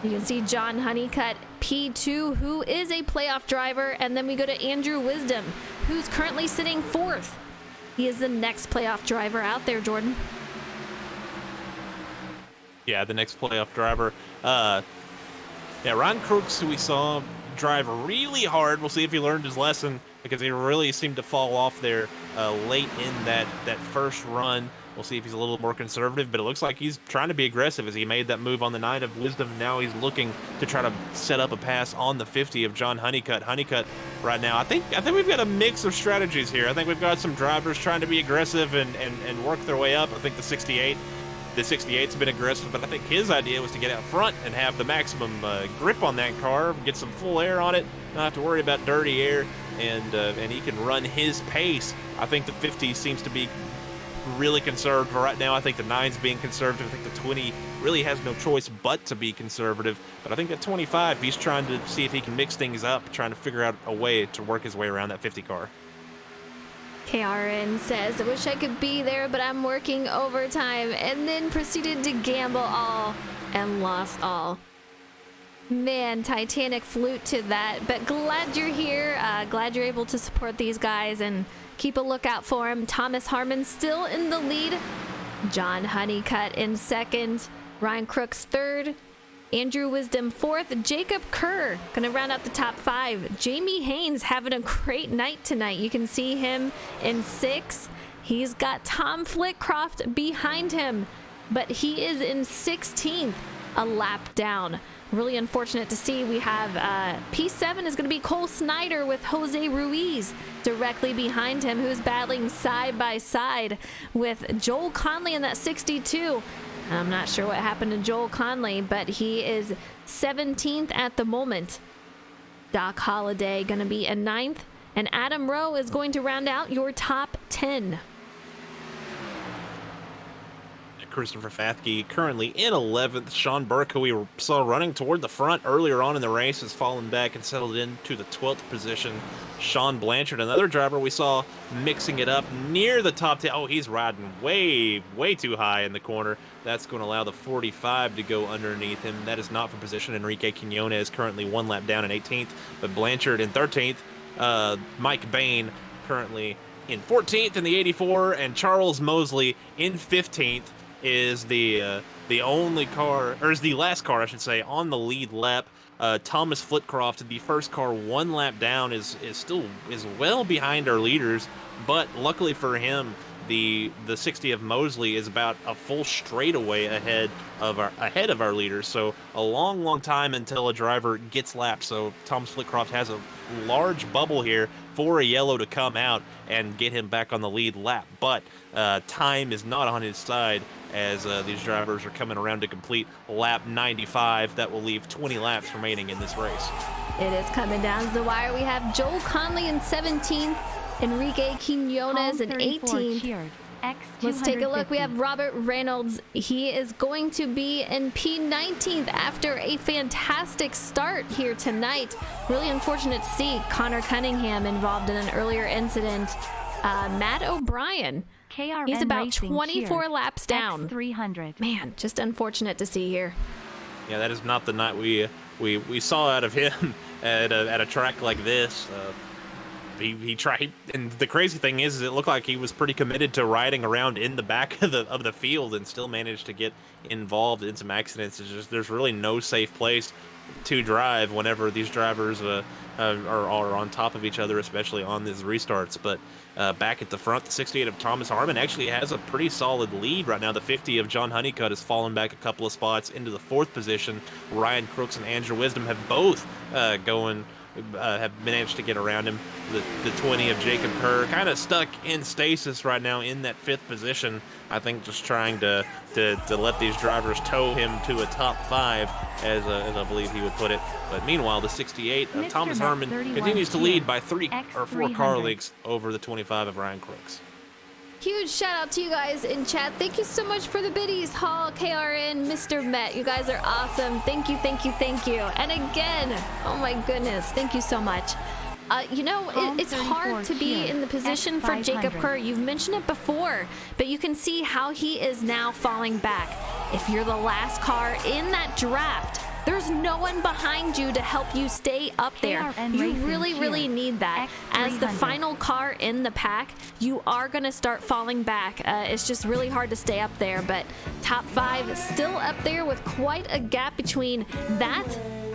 You can see John Honeycutt P2, who is a playoff driver, and then we go to Andrew Wisdom, who's currently sitting 4th. He is the next playoff driver out there, Jordan. Yeah, the next playoff driver. Yeah, Ryan Crooks, who we saw drive really hard. We'll see if he learned his lesson, because he really seemed to fall off there late in that first run. We'll see if he's a little more conservative, but it looks like he's trying to be aggressive as he made that move on the 9 of Wisdom. Now he's looking to try to set up a pass on the 50 of John Honeycutt. Honeycutt right now, I think we've got a mix of strategies here. I think we've got some drivers trying to be aggressive and work their way up. I think the 68's been aggressive, but I think his idea was to get out front and have the maximum grip on that car, get some full air on it, not have to worry about dirty air, and he can run his pace. I think the 50 seems to be really conservative right now. I think the 9's being conservative. I think the 20 really has no choice but to be conservative. But I think at 25, he's trying to see if he can mix things up, trying to figure out a way to work his way around that 50 car. KRN says, I wish I could be there, but I'm working overtime, and then proceeded to gamble all and lost all. Man, Titanic flute to that, but glad you're here. Glad you're able to support these guys and keep a lookout for him. Thomas Harmon still in the lead. John Honeycutt in 2nd. Ryan Crooks 3rd. Andrew Wisdom 4th. Jacob Kerr gonna round out the top 5. Jamie Haynes having a great night tonight. You can see him in 6th. He's got Tom Flitcroft behind him, but he is in 16th, a lap down. Really unfortunate to see. We have P7 is going to be Cole Snyder with Jose Ruiz directly behind him, who's battling side by side with Joel Conley in that 62. I'm not sure what happened to Joel Conley, but he is 17th at the moment. Doc Holliday going to be in 9th, and Adam Rowe is going to round out your top 10. Christopher Fathke currently in 11th. Sean Burke, who we saw running toward the front earlier on in the race, has fallen back and settled into the 12th position. Sean Blanchard, another driver we saw mixing it up near the top 10. Oh, he's riding way too high in the corner. That's going to allow the 45 to go underneath him. That is not for position. Enrique Quinones currently 1 lap down in 18th, but Blanchard in 13th. Mike Bain currently in 14th in the 84, and Charles Mosley in 15th. Is the only car, or is the last car, I should say, on the lead lap. Thomas Flitcroft, the first car 1 lap down, is well behind our leaders, but luckily for him, the 60 of Mosley is about a full straightaway ahead of our leaders. So a long time until a driver gets lapped. So Thomas Flitcroft has a large bubble here for a yellow to come out and get him back on the lead lap. But time is not on his side, as these drivers are coming around to complete lap 95. That will leave 20 laps remaining in this race. It is coming down to the wire. We have Joel Conley in 17th, Enrique Quinones in 18th. Let's take a look. We have Robert Reynolds. He is going to be in P19th after a fantastic start here tonight. Really unfortunate to see Connor Cunningham involved in an earlier incident. Matt O'Brien, he's about 24 laps down. 300. Man, just unfortunate to see here. Yeah, that is not the night we saw out of him at a track like this. He tried, and the crazy thing is it looked like he was pretty committed to riding around in the back of the field, and still managed to get involved in some accidents. It's just, there's really no safe place to drive whenever these drivers are on top of each other, especially on these restarts. But back at the front, the 68 of Thomas Harmon actually has a pretty solid lead right now. The 50 of John Honeycutt has fallen back a couple of spots into the 4th position. Ryan Crooks and Andrew Wisdom have both have managed to get around him. The 20 of Jacob Kerr kind of stuck in stasis right now in that 5th position. I think just trying to let these drivers tow him to a top 5, as I believe he would put it. But meanwhile, the 68 of Thomas Harmon continues to lead by 3 or 4 car lengths over the 25 of Ryan Crooks. Huge shout out to you guys in chat. Thank you so much for the biddies. Hall, KRN, Mr. Met. You guys are awesome. Thank you. And again, oh my goodness, thank you so much. It's hard to be in the position for Jacob Kerr. You've mentioned it before, but you can see how he is now falling back. If you're the last car in that draft, there's no one behind you to help you stay up there. KRN You Racing really Cheer. need that. As the X300. final car in the pack, you are going to start falling back. It's just really hard to stay up there, but top 5 still up there with quite a gap between that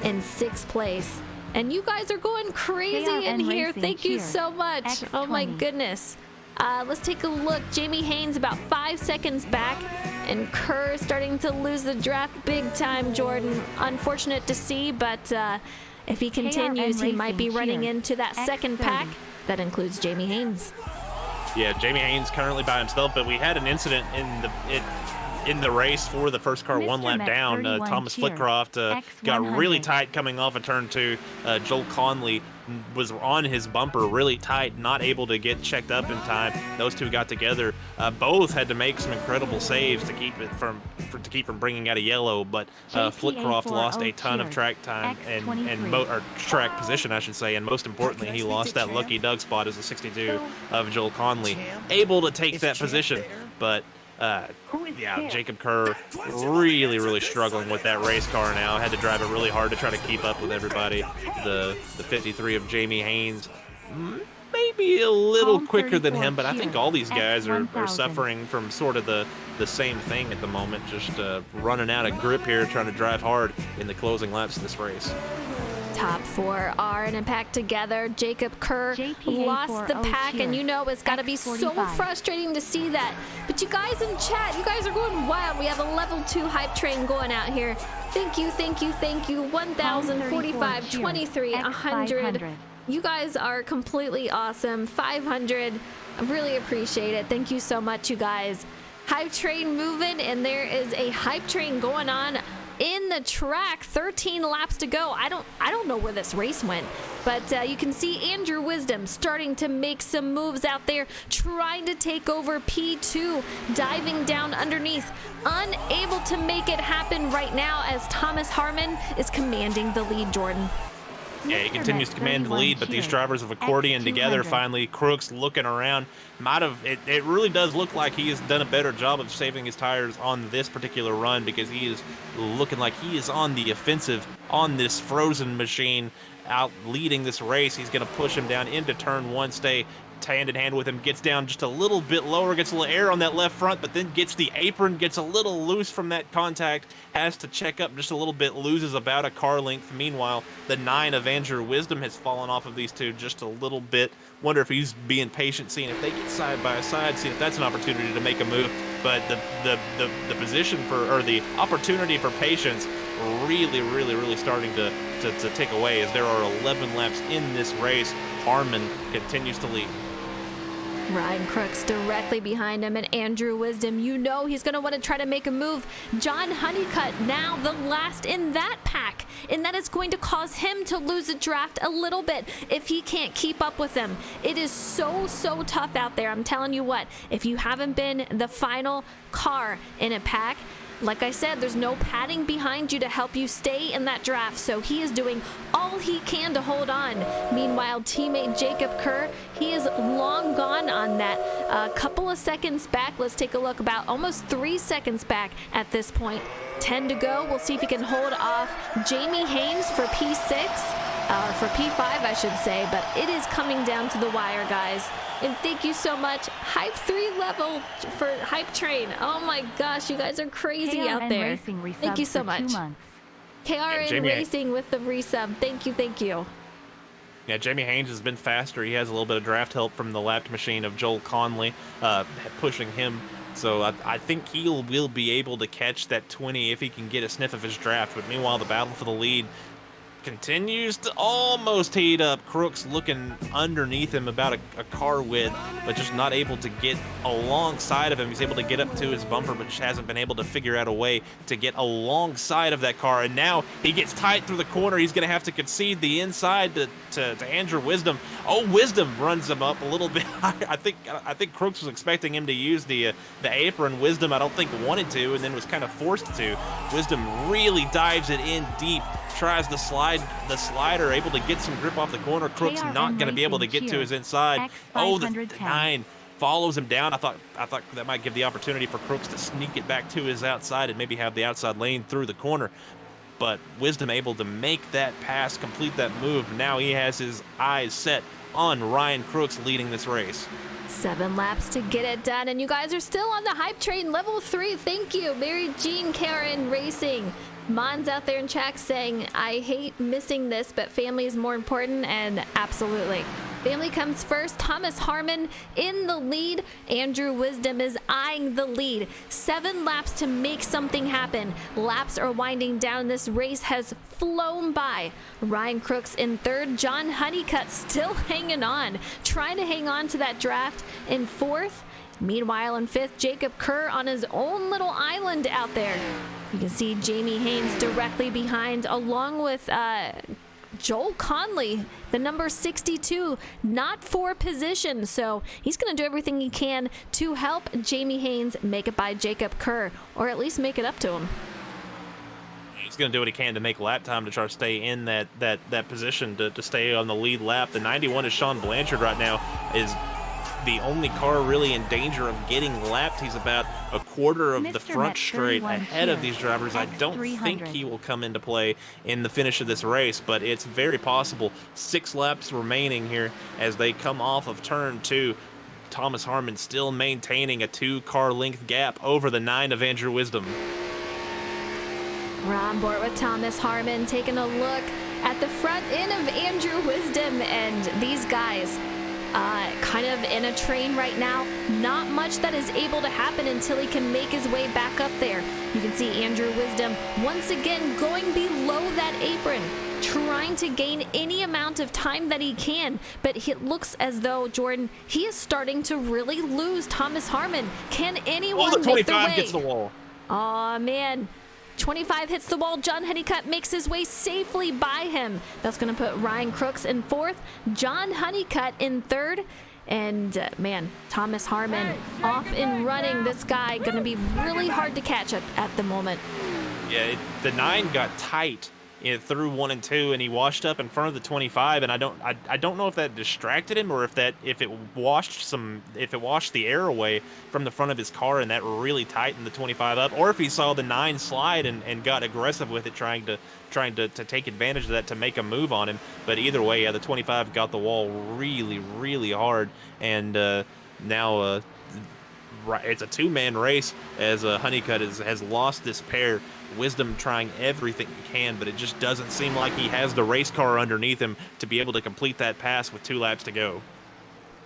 and 6th place. And you guys are going crazy in KRN here. Racing Thank you Cheer. so much. Oh my X20. goodness. Let's take a look. Jamie Haynes about 5 seconds back, and Kerr starting to lose the draft big time, Jordan. Unfortunate to see, but if he continues, he might be Racing running Cheer. into that second X30. pack. That includes Jamie Haynes. Yeah, Jamie Haynes currently by himself, but we had an incident in the race for the first car, one Mr. lap Met down. 31 Thomas cheer. Flitcroft got X100. really tight coming off of turn 2. Joel Conley was on his bumper really tight, not able to get checked up in time. Those two got together. Both had to make some incredible saves to keep it from bringing out a yellow, but Flitcroft lost a ton of track time and track position, I should say, and most importantly, he lost that lucky Doug spot as a 62 of Joel Conley, able to take that position, but yeah, Jacob Kerr really struggling with that race car now. Had to drive it really hard to try to keep up with everybody. The 53 of Jamie Haynes, maybe a little Palm quicker than 34 him, but I think cheer. all these guys are X1000. suffering from sort of the same thing at the moment, just running out of grip here, trying to drive hard in the closing laps of this race. Top 4 are in a pack together. Jacob Kerr JPA lost the 40 pack, and cheer. you know it's got to be so X45. frustrating to see that. But you guys in chat, you guys are going wild. We have a level 2 hype train going out here. Thank you. 1,000, 45, 23, 100. You guys are completely awesome. 500. I really appreciate it. Thank you so much, you guys. Hype train moving, and there is a hype train going on in the track. 13 laps to go. I don't know where this race went, but you can see Andrew Wisdom starting to make some moves out there, trying to take over P2, diving down underneath, unable to make it happen right now as Thomas Harmon is commanding the lead, Jordan. Yeah, he continues to command the lead, but these drivers have accordioned together. X200. Finally, Crooks looking around. It really does look like he has done a better job of saving his tires on this particular run, because he is looking like he is on the offensive on this frozen machine, out leading this race. He's going to push him down into turn 1, stay hand in hand with him, gets down just a little bit lower, gets a little air on that left front, but then gets the apron, gets a little loose from that contact, has to check up just a little bit, loses about a car length. Meanwhile, the 9 of Andrew Wisdom has fallen off of these two just a little bit. Wonder if he's being patient, seeing if they get side by side, seeing if that's an opportunity to make a move. But the position or the opportunity for patience really starting to take away, as there are 11 laps in this race. Harmon continues to lead. Ryan Crooks directly behind him, and Andrew Wisdom, you know he's going to want to try to make a move. John Honeycutt now the last in that pack, and that is going to cause him to lose a draft a little bit if he can't keep up with them. It is so tough out there. I'm telling you what, if you haven't been the final car in a pack, like I said, there's no padding behind you to help you stay in that draft, so he is doing all he can to hold on. Meanwhile, teammate Jacob Kerr, he is long gone on that. A couple of seconds back. Let's take a look. About almost 3 seconds back at this point. 10 to go. We'll see if he can hold off Jamie Haynes for P6. For P5, I should say, but it is coming down to the wire, guys. And thank you so much. Hype 3 level for Hype Train. Oh my gosh, you guys are crazy out KRN there. Racing resub Thank you so for 2 much. months. KRN Jamie- Racing with the resub. Thank you. Yeah, Jamie Haynes has been faster. He has a little bit of draft help from the lapped machine of Joel Conley, pushing him. So I think he will be able to catch that 20 if he can get a sniff of his draft. But meanwhile, the battle for the lead continues to almost heat up. Crooks looking underneath him about a car width, but just not able to get alongside of him. He's able to get up to his bumper, but just hasn't been able to figure out a way to get alongside of that car. And now he gets tight through the corner. He's going to have to concede the inside to Andrew Wisdom. Oh, Wisdom runs him up a little bit. I think Crooks was expecting him to use the apron. Wisdom, I don't think, wanted to, and then was kind of forced to. Wisdom really dives it in deep, tries to slide the slider, able to get some grip off the corner. Crooks KRN not going to be able to get to his inside. Oh, the X510. 9 follows him down. I thought that might give the opportunity for Crooks to sneak it back to his outside and maybe have the outside lane through the corner. but Wisdom able to make that pass, complete that move. Now he has his eyes set on Ryan Crooks leading this race. 7 laps to get it done, and you guys are still on the hype train. Level 3, thank you. Mary Jean Karen Racing. Mon's out there in chat saying, I hate missing this, but family is more important, and absolutely. Family comes first. Thomas Harmon in the lead. Andrew Wisdom is eyeing the lead. 7 laps to make something happen. Laps are winding down. This race has flown by. Ryan Crooks in third. John Honeycutt still hanging on, trying to hang on to that draft in fourth. Meanwhile, in fifth, Jacob Kerr on his own little island out there. You can see Jamie Haynes directly behind, along with Joel Conley, the number 62, not for position. So he's going to do everything he can to help Jamie Haynes make it by Jacob Kerr, or at least make it up to him. He's going to do what he can to make lap time to try to stay in that position to stay on the lead lap. The 91 is Sean Blanchard right now, is the only car really in danger of getting lapped. He's about a quarter of the front straight ahead of these drivers. I don't think he will come into play in the finish of this race, but it's very possible. 6 laps remaining here as they come off of turn 2. Thomas Harmon still maintaining a 2-car length gap over the 9 of Andrew Wisdom. We're on board with Thomas Harmon, taking a look at the front end of Andrew Wisdom, and these guys kind of in a train right now. Not much that is able to happen until he can make his way back up there. You can see Andrew Wisdom once again going below that apron, trying to gain any amount of time that he can, but it looks as though, Jordan, he is starting to really lose Thomas Harmon. Can anyone the make the 25 way? gets the wall. Oh man, 25 hits the wall. John Honeycutt makes his way safely by him. That's going to put Ryan Crooks in fourth, John Honeycutt in third, and man, Thomas Harmon off and running. This guy going to be really hard to catch at the moment. Yeah, the 9 got tight through 1 and 2, and he washed up in front of the 25, and I don't know if that distracted him or if it washed the air away from the front of his car, and that really tightened the 25 up, or if he saw the 9 slide and got aggressive with it, trying to take advantage of that to make a move on him. But either way, yeah, the 25 got the wall really hard, and now it's a 2-man race as Honeycutt has lost this pair. Wisdom trying everything he can, but it just doesn't seem like he has the race car underneath him to be able to complete that pass with 2 laps to go.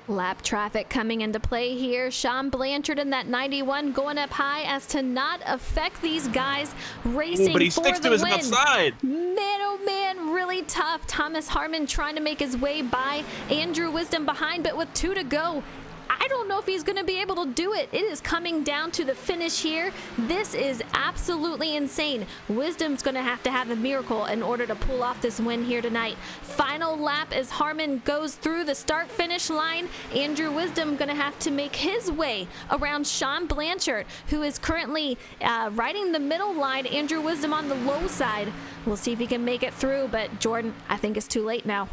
Lap traffic coming into play here. Sean Blanchard in that 91 going up high as to not affect these guys racing but he for sticks the to his win. outside. Man, oh man, really tough. Thomas Harmon trying to make his way by. Andrew Wisdom behind, but with 2 to go, I don't know if he's going to be able to do it. It is coming down to the finish here. This is absolutely insane. Wisdom's going to have a miracle in order to pull off this win here tonight. Final lap as Harmon goes through the start-finish line. Andrew Wisdom going to have to make his way around Sean Blanchard, who is currently riding the middle line. Andrew Wisdom on the low side. We'll see if he can make it through, but Jordan, I think it's too late now.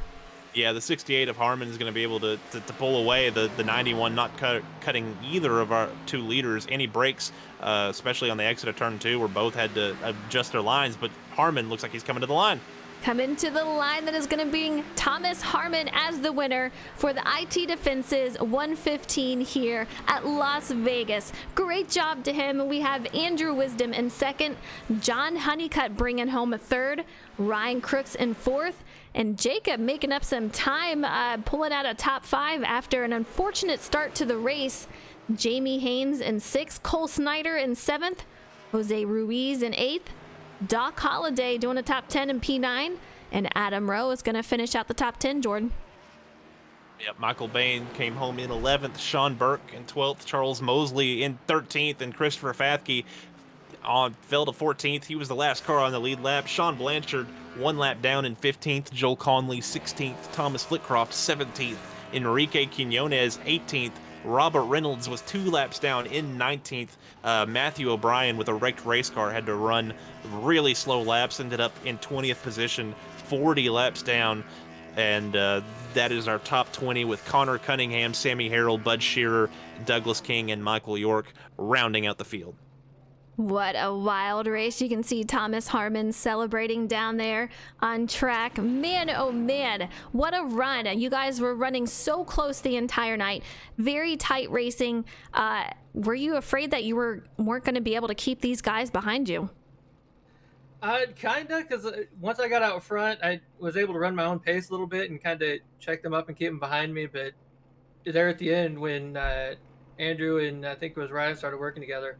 Yeah, the 68 of Harmon is going to be able to pull away. The 91 not cutting either of our 2 leaders any breaks, especially on the exit of turn 2, where both had to adjust their lines. But Harmon looks like he's coming to the line. Coming to the line that is going to bring Thomas Harmon as the winner for the IT Defenses 115 here at Las Vegas. Great job to him. We have Andrew Wisdom in second, John Honeycutt bringing home a third, Ryan Crooks in fourth, and Jacob making up some time, pulling out a top 5 after an unfortunate start to the race. Jamie Haynes in 6th, Cole Snyder in 7th, Jose Ruiz in 8th, Doc Holliday doing a top 10 in P9, and Adam Rowe is going to finish out the top 10, Jordan. Yep, Michael Bain came home in 11th, Sean Burke in 12th, Charles Mosley in 13th, and Christopher Fathke fell to 14th. He was the last car on the lead lap. Sean Blanchard 1 lap down in 15th, Joel Conley 16th, Thomas Flitcroft 17th, Enrique Quinones 18th, Robert Reynolds was 2 laps down in 19th. Matthew O'Brien with a wrecked race car had to run really slow laps, ended up in 20th position, 40 laps down. And that is our top 20 with Connor Cunningham, Sammy Harrell, Bud Shearer, Douglas King, and Michael York rounding out the field. What a wild race. You can see Thomas Harmon celebrating down there on track. Man, oh man, what a run. You guys were running so close the entire night. Very tight racing. Were you afraid that you weren't going to be able to keep these guys behind you? Kinda, because once I got out front, I was able to run my own pace a little bit and kind of check them up and keep them behind me. But there at the end, when Andrew and I think it was Ryan started working together,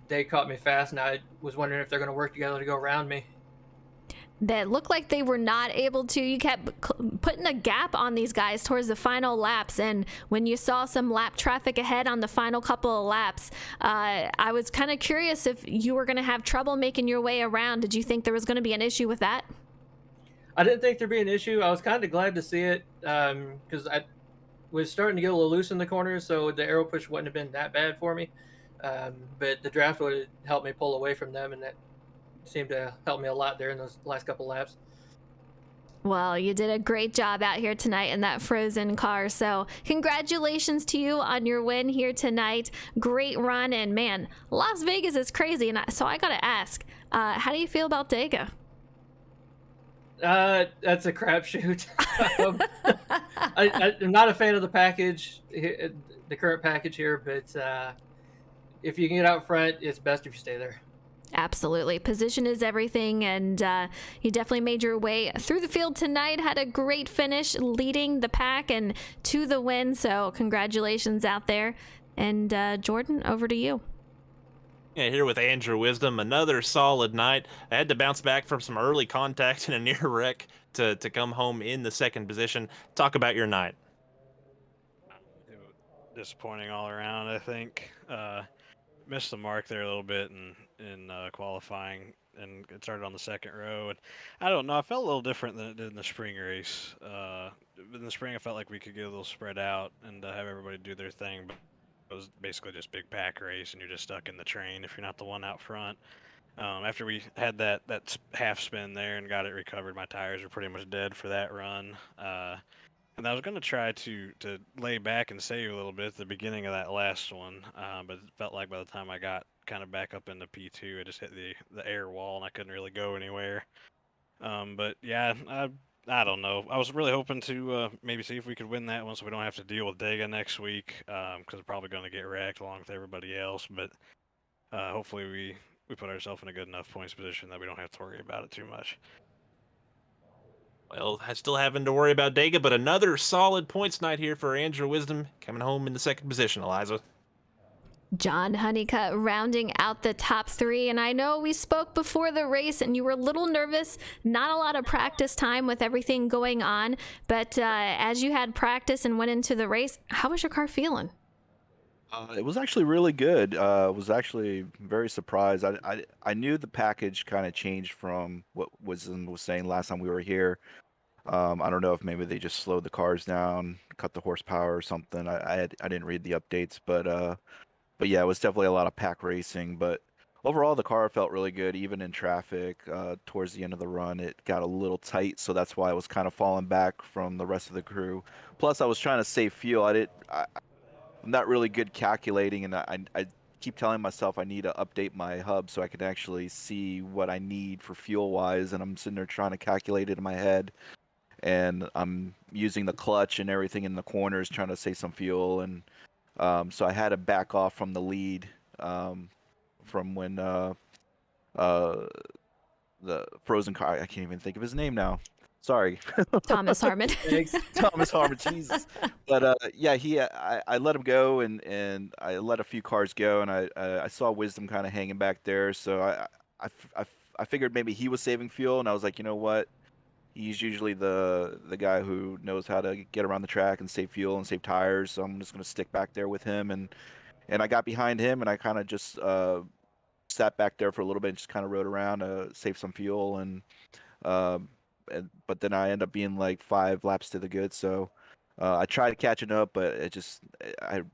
they caught me fast, and I was wondering if they're going to work together to go around me. That looked like they were not able to. You kept putting a gap on these guys towards the final laps, and when you saw some lap traffic ahead on the final couple of laps, I was kind of curious if you were going to have trouble making your way around. Did you think there was going to be an issue with that? I didn't think there'd be an issue. I was kind of glad to see it because I was starting to get a little loose in the corners, so the aero push wouldn't have been that bad for me. But the draft would have helped me pull away from them, and that seemed to help me a lot there in those last couple laps. Well, you did a great job out here tonight in that frozen car. So congratulations to you on your win here tonight. Great run. And man, Las Vegas is crazy. And so I got to ask, how do you feel about Dega? That's a crapshoot. I'm not a fan of the package, the current package here, but if you can get out front, it's best if you stay there. Absolutely. Position is everything, and you definitely made your way through the field tonight, had a great finish leading the pack and to the win, so congratulations out there. And Jordan, over to you. Yeah, here with Andrew Wisdom, another solid night. I had to bounce back from some early contact and a near wreck to come home in the second position. Talk about your night. Disappointing all around, I think. Missed the mark there a little bit in qualifying, and it started on the second row. And I don't know, I felt a little different than it did in the spring race. In the spring, I felt like we could get a little spread out and have everybody do their thing, but it was basically just big pack race, and you're just stuck in the train if you're not the one out front. After we had that half spin there and got it recovered, my tires were pretty much dead for that run. And I was going to try to lay back and save a little bit at the beginning of that last one, but it felt like by the time I got kind of back up into P2, I just hit the air wall and I couldn't really go anywhere. But yeah, I don't know. I was really hoping to maybe see if we could win that one so we don't have to deal with Dega next week, because we're probably going to get wrecked along with everybody else. But hopefully we put ourselves in a good enough points position that we don't have to worry about it too much. Well, still having to worry about Dega, but another solid points night here for Andrew Wisdom, coming home in the second position, Eliza. John Honeycutt rounding out the top three. And I know we spoke before the race and you were a little nervous, not a lot of practice time with everything going on. But as you had practice and went into the race, how was your car feeling? It was actually really good. I was actually very surprised. I knew the package kind of changed from what Wisdom was saying last time we were here. I don't know if maybe they just slowed the cars down, cut the horsepower or something. I didn't read the updates, but yeah, it was definitely a lot of pack racing. But overall, the car felt really good, even in traffic. Towards the end of the run, it got a little tight, so that's why I was kind of falling back from the rest of the crew. Plus, I was trying to save fuel. I'm not really good calculating, and I keep telling myself I need to update my hub so I can actually see what I need for fuel-wise, and I'm sitting there trying to calculate it in my head, and I'm using the clutch and everything in the corners trying to save some fuel, and so I had to back off from the lead from when the frozen car, I can't even think of his name now. Sorry. Thomas Harmon. Thomas Harmon, Jesus. But yeah, I let him go, and I let a few cars go, and I saw Wisdom kind of hanging back there, so I figured maybe he was saving fuel, and I was like, you know what? He's usually the guy who knows how to get around the track and save fuel and save tires, so I'm just gonna stick back there with him, and I got behind him, and I kind of just sat back there for a little bit and just kind of rode around to save some fuel, but then I end up being like 5 laps to the good, so I tried catching up, but the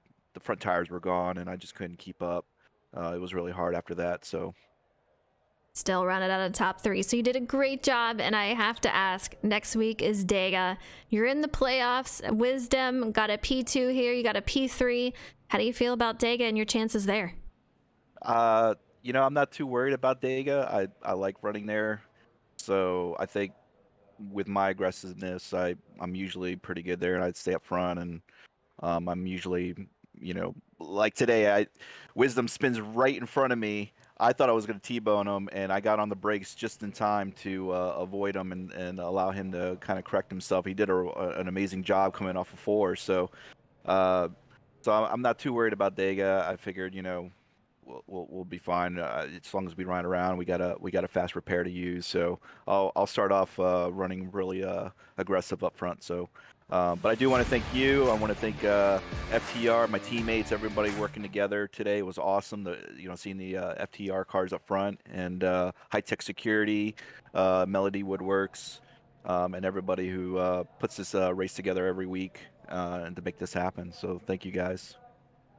front tires were gone, and I just couldn't keep up. It was really hard after that, so. Still running out of top 3, so you did a great job, and I have to ask, next week is Dega. You're in the playoffs. Wisdom got a P2 here, you got a P3. How do you feel about Dega and your chances there? I'm not too worried about Dega. I like running there, so I think with my aggressiveness, I'm usually pretty good there, and I'd stay up front, and I'm usually, like today, Wisdom spins right in front of me. I thought I was going to T-bone him, and I got on the brakes just in time to avoid him and allow him to kind of correct himself. He did an amazing job coming off of four, uh, so I'm not too worried about Dega. I figured, we'll be fine as long as we ride around. We got a fast repair to use, so I'll start off running really aggressive up front. So, but I do want to thank you. I want to thank FTR, my teammates, everybody working together today. It was awesome. Seeing the FTR cars up front and High Tech Security, Melody Woodworks, and everybody who puts this race together every week and to make this happen. So thank you guys.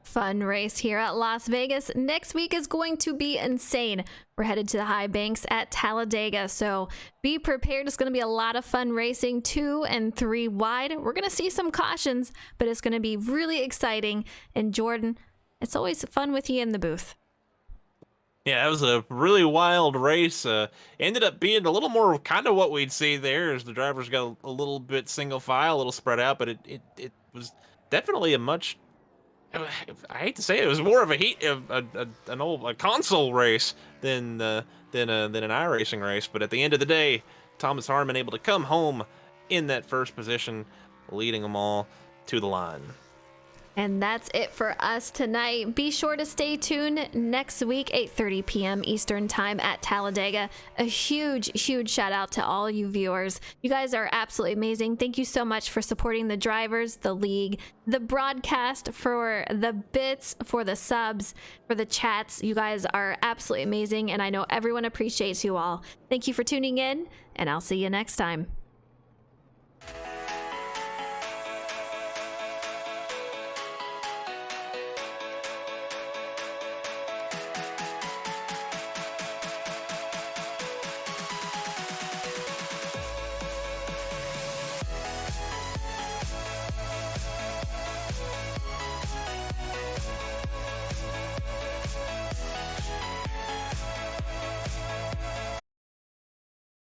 Fun race here at Las Vegas. Next week is going to be insane. We're headed to the high banks at Talladega, so be prepared. It's going to be a lot of fun racing 2 and 3 wide. We're going to see some cautions, but it's going to be really exciting. And Jordan, it's always fun with you in the booth. Yeah, that was a really wild race. Ended up being a little more kind of what we'd see there, as the drivers got a little bit single file, a little spread out, but it was definitely a much, I hate to say it was more of a console race than an iRacing race. But at the end of the day, Thomas Harmon able to come home in that first position, leading them all to the line. And that's it for us tonight. Be sure to stay tuned next week, 8:30 p.m. Eastern Time at Talladega. A huge shout out to all you viewers. You guys are absolutely amazing. Thank you so much for supporting the drivers, the league, the broadcast, for the bits, for the subs, for the chats. You guys are absolutely amazing, and I know everyone appreciates you all. Thank you for tuning in, and I'll see you next time.